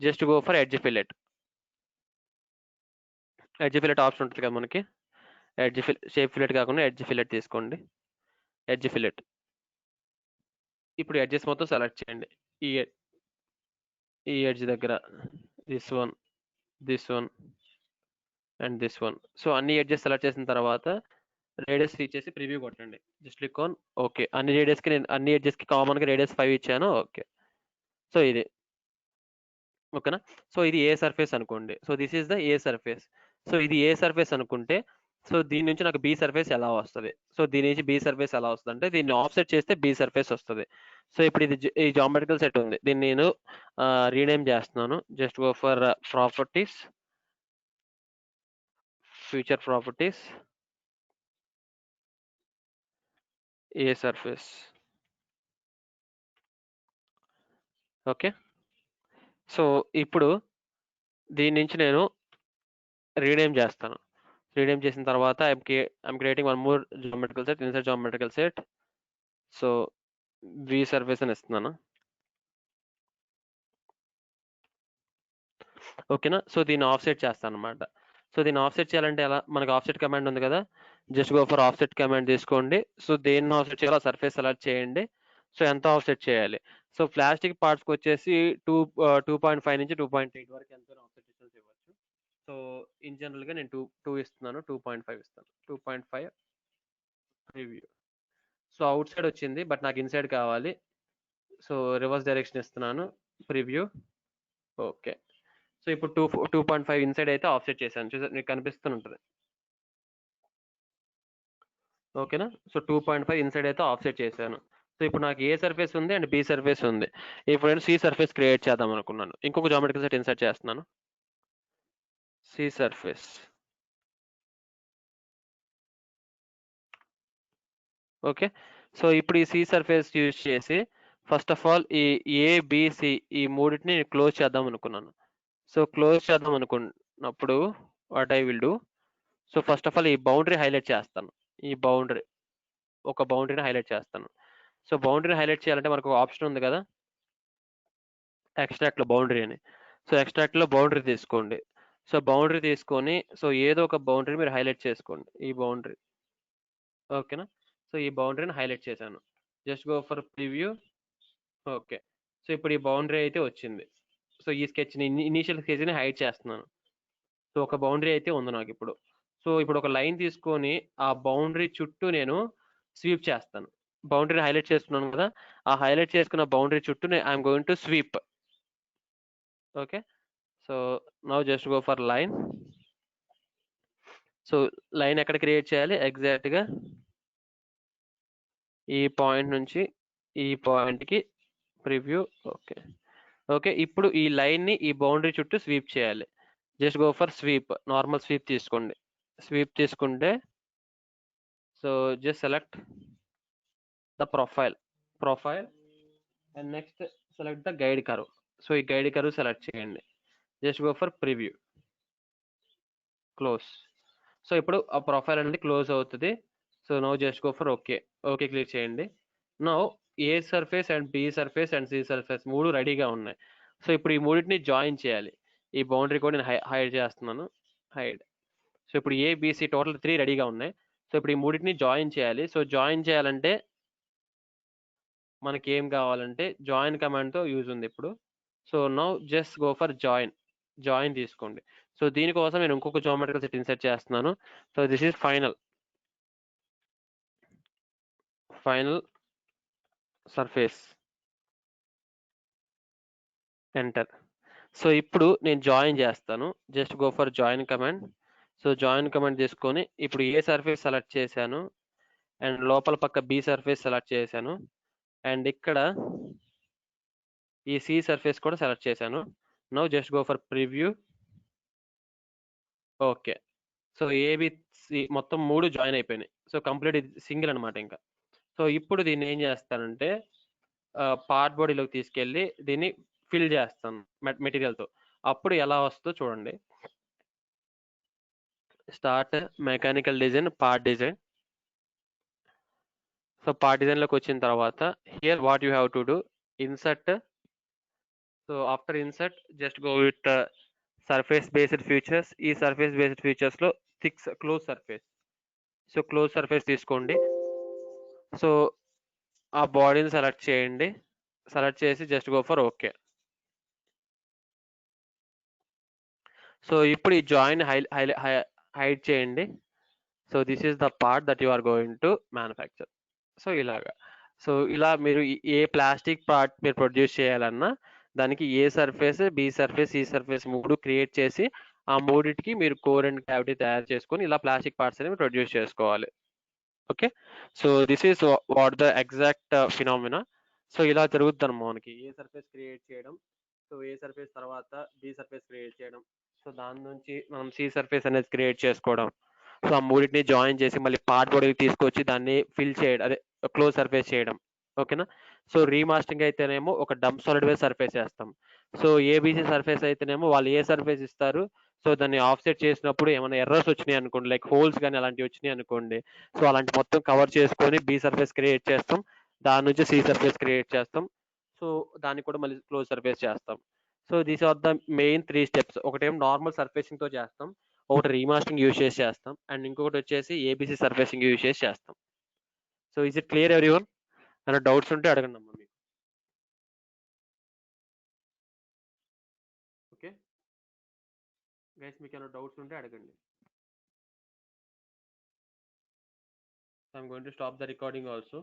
Speaker 2: Just go for edge fillet. Edge fillet option ఉంటుంది కదా మనకి, షేప్ ఫిలెట్ కాకుండా ఎడ్జ్ ఫిలెట్ తీసుకోండి. Edge fillet. ఇప్పుడు ఎడ్జెస్ మొత్తం సెలెక్ట్ చేయండి. ఈ ఎడ్జ్ దగ్గర this one and this one. So అన్ని ఎడ్జెస్ సెలెక్ట్ చేసిన తర్వాత రేడియస్ ఇచ్చేసి ప్రివ్యూ కొట్టండి. Just click on okay. అన్ని ఎడ్జెస్ కి కామన్ గా రేడియస్ 5 ఇచ్చాను. ఓకే. సో ఇది ఓకేనా. సో ఇది ఏ సర్ఫేస్ అనుకోండి. So this is the A surface. So ఇది ఏ సర్ఫేస్ అనుకుంటే, సో దీని నుంచి నాకు బి సర్ఫేస్ ఎలా వస్తుంది? సో దీని నుంచి బి సర్ఫేస్ ఎలా వస్తుంది అంటే, దీన్ని ఆఫ్సెట్ చేస్తే బి సర్ఫేస్ వస్తుంది. సో ఇప్పుడు ఇది ఈ జామెట్రికల్ సెట్ ఉంది, దీన్ని నేను రీనేమ్ చేస్తున్నాను. Just go for properties, feature properties, A surface. Okay. So ఇప్పుడు దీని నుంచి నేను రీనేమ్ చేస్తాను. రీనేమ్ చేసిన తర్వాత I'm creating one more geometrical set, insert geometrical set. So V surface అని ఇస్తున్నాను. ఓకేనా. సో దీన్ని ఆఫ్సెట్ చేస్తాను అనమాట. సో దీన్ని ఆఫ్సెట్ చేయాలంటే ఎలా? మనకు ఆఫ్సెట్ కమాండ్ ఉంది కదా, just go for offset command తీసుకోండి. సో దేన్ని ఆఫ్సెట్ చేయాలో సర్ఫేస్ సెలెక్ట్ చేయండి. సో ఎంత ఆఫ్సెట్ చేయాలి? సో ప్లాస్టిక్ పార్ట్స్కి వచ్చేసి 2.5 నుంచి 2.8 వరకు ఎంత ఆఫ్సెట్ డిస్టెన్స్ ఇవ్వచ్చు. సో ఇన్ జనరల్గా నేను 2 ఇస్తున్నాను, 2.5 ఇస్తాను. 2.5 ప్రివ్యూ. సో అవుట్ సైడ్ వచ్చింది, బట్ నాకు ఇన్సైడ్ కావాలి. సో రివర్స్ డైరెక్షన్ ఇస్తున్నాను, ప్రివ్యూ. ఓకే. సో ఇప్పుడు 2.5 ఇన్సైడ్ అయితే ఆఫ్సెట్ చేశాను, చూసారు మీకు కనిపిస్తుంటుంది. ఓకేనా. సో 2.5 ఇన్సైడ్ అయితే ఆఫ్సెట్ చేశాను. సో ఇప్పుడు నాకు ఏ సర్ఫేస్ ఉంది అండ్ బి సర్ఫేస్ ఉంది. ఇప్పుడు నేను సి సర్ఫేస్ క్రియేట్ చేద్దాం అనుకున్నాను. ఇంకొక జామెట్రికల్ సెట్ ఇన్సర్ట్ చేస్తున్నాను, సి సర్ఫేస్. ఓకే. సో ఇప్పుడు ఈ సి సర్ఫేస్ యూజ్ చేసి ఫస్ట్ ఆఫ్ ఆల్ ఈ ఏబిసి ఈ మూడింటిని క్లోజ్ చేద్దాం అనుకున్నాను. సో క్లోజ్ చేద్దాం అనుకున్నప్పుడు what I will do, so first of all ఈ బౌండరీ హైలైట్ చేస్తాను. ఈ ఒక బౌండరీని హైలైట్ చేస్తాను. సో బౌండరీని హైలైట్ చేయాలంటే మనకు ఒక ఆప్షన్ ఉంది కదా, ఎక్స్ట్రాక్ట్లో బౌండరీ అని. సో ఎక్స్ట్రాక్ట్లో బౌండరీ తీసుకోండి. సో బౌండరీ తీసుకొని, సో ఏదో ఒక బౌండరీ మీరు హైలైట్ చేసుకోండి, ఈ బౌండరీ. ఓకేనా. సో ఈ బౌండరీని హైలైట్ చేశాను. Just go for preview. Okay. So ఇప్పుడు ఈ బౌండరీ అయితే వచ్చింది. సో ఈ స్కెచ్ని, ఇనీషియల్ స్కెచ్ని హైడ్ చేస్తున్నాను. సో ఒక బౌండరీ అయితే ఉంది నాకు ఇప్పుడు. సో ఇప్పుడు ఒక లైన్ తీసుకొని ఆ బౌండరీ చుట్టూ నేను స్వీప్ చేస్తాను. బౌండరీ హైలైట్ చేసుకున్నాను కదా, ఆ హైలైట్ చేసుకున్న బౌండరీ చుట్టూ I'm going to sweep. Okay. So now just go for line. So line ఎక్కడ క్రియేట్ చేయాలి? ఎగ్జాక్ట్గా ఈ పాయింట్ నుంచి ఈ పాయింట్కి ప్రివ్యూ. ఓకే. ఓకే. ఇప్పుడు ఈ లైన్ని ఈ బౌండరీ చుట్టూ స్వీప్ చేయాలి. Just go for sweep, normal sweep తీసుకోండి. స్వీప్ తీసుకుంటే, so just select the profile and next select the guide curve. So ఈ గైడ్ కర్వ్ సెలెక్ట్ చేయండి. Just go for preview, close. So ఇప్పుడు ఆ ప్రొఫైల్ అనేది క్లోజ్ అవుతుంది. So now just go for okay. Okay click చేయండి. Now A surface and B surface and C surface మూడు రెడీగా ఉన్నాయి. సో ఇప్పుడు ఈ మూడింటిని జాయిన్ చేయాలి. ఈ బౌండరీ కూడా నేను హైడ్ చేస్తున్నాను, హైడ్. సో ఇప్పుడు ఏబిసి టోటల్ 3 రెడీగా ఉన్నాయి. సో ఇప్పుడు ఈ మూడింటిని జాయిన్ చేయాలి. సో జాయిన్ చేయాలంటే మనకి ఏం కావాలంటే జాయిన్ కమాండ్తో యూజ్ ఉంది ఇప్పుడు. So now just go for join తీసుకోండి. సో దీనికోసం నేను ఇంకొక జామెట్రికల్ సెట్ ఇన్సర్ట్ చేస్తున్నాను. So this is final surface, enter. So ఇప్పుడు నేను జాయిన్ చేస్తాను. Just go for join command. So join command తీసుకొని ఇప్పుడు ఏ సర్ఫేస్ సెలెక్ట్ చేశాను అండ్ లోపల పక్క బి సర్ఫేస్ సెలెక్ట్ చేశాను అండ్ ఇక్కడ ఈ సి సర్ఫేస్ కూడా సెలెక్ట్ చేశాను. Now just go for preview. Okay. So ABC మొత్తం 3 జాయిన్ అయిపోయినాయి. సో కంప్లీట్ సింగిల్ అనమాట ఇంకా. సో ఇప్పుడు దీన్ని ఏం చేస్తానంటే పార్ట్ బాడీలోకి తీసుకెళ్ళి దీన్ని ఫిల్ చేస్తాను మెటీరియల్తో. అప్పుడు ఎలా వస్తుందో చూడండి. Start mechanical design, part design. So part డిజైన్లోకి వచ్చిన తర్వాత here what you have to do, insert. So after insert just go with surface based features. ఈ సర్ఫేస్ బేస్డ్ ఫీచర్స్లో close surface. So close surface తీసుకోండి. సో ఆ బాడీని సెలెక్ట్ చేయండి. సెలెక్ట్ చేసి just go for okay. So ఇప్పుడు ఈ జాయిన్ హైడ్ చేయండి. So this is the part that you are going to manufacture. So ఇలాగా. సో ఇలా మీరు ఏ ప్లాస్టిక్ పార్ట్ మీరు ప్రొడ్యూస్ చేయాలన్నా దానికి A surface, B surface, C surface 3 create చేసి ఆ మూడిటికి మీరు కోర్ అండ్ క్యావిటీ తయారు చేసుకొని ఇలా ప్లాస్టిక్ పార్ట్స్ అనేవి ప్రొడ్యూస్ చేసుకోవాలి. Okay. So this is what the exact phenomena. So ఇలా జరుగుతుంది మనకి ఏ సర్ఫేస్ క్రియేట్ చేయడం, సో ఏ సర్ఫేస్ తర్వాత బి సర్ఫేస్ క్రియేట్ చేయడం, సో దాని నుంచి మనం సి సర్ఫేస్ అనేది క్రియేట్ చేసుకోవడం, సో ఆ మూడింటిని జాయిన్ చేసి మళ్ళీ పార్ట్ బాడీకి తీసుకొచ్చి దాన్ని ఫిల్ చేయడం, అదే క్లోజ్ సర్ఫేస్ చేయడం. ఓకేనా. సో రీమాస్టరింగ్ అయితేనేమో ఒక డంప్ సాలిడ్ వేస్ సర్ఫేస్ వేస్తాం. సో ఏబీసీ సర్ఫేస్ అయితేనేమో వాళ్ళు ఏ సర్ఫేస్ ఇస్తారు, సో దాన్ని ఆఫ్సెట్ చేసినప్పుడు ఏమైనా ఎర్రర్స్ వచ్చినాయి అనుకోండి, లైక్ హోల్స్ కానీ అలాంటివి వచ్చినాయి అనుకోండి, సో అలాంటి మొత్తం కవర్ చేసుకొని బి సర్ఫేస్ క్రియేట్ చేస్తాం. దాని నుంచి సి సర్ఫేస్ క్రియేట్ చేస్తాం. సో దాన్ని కూడా మళ్ళీ క్లోజ్ సర్ఫేస్ చేస్తాం. So these are the main 3 steps. ఒకటేమో నార్మల్ సర్ఫేసింగ్ తో చేస్తాం, ఒకటి రీమాస్టరింగ్ యూజ్ చేసి చేస్తాం, అండ్ ఇంకొకటి వచ్చేసి ఏబీసీ సర్ఫేసింగ్ యూజ్ చేసి చేస్తాం. So is it clear everyone? ఏమైనా డౌట్స్ ఉంటే అడగండి అమ్మా మీకు. ఓకే గైస్, మీకు ఏమైనా డౌట్స్ ఉంటే అడగండి. So I'm going to stop the recording also.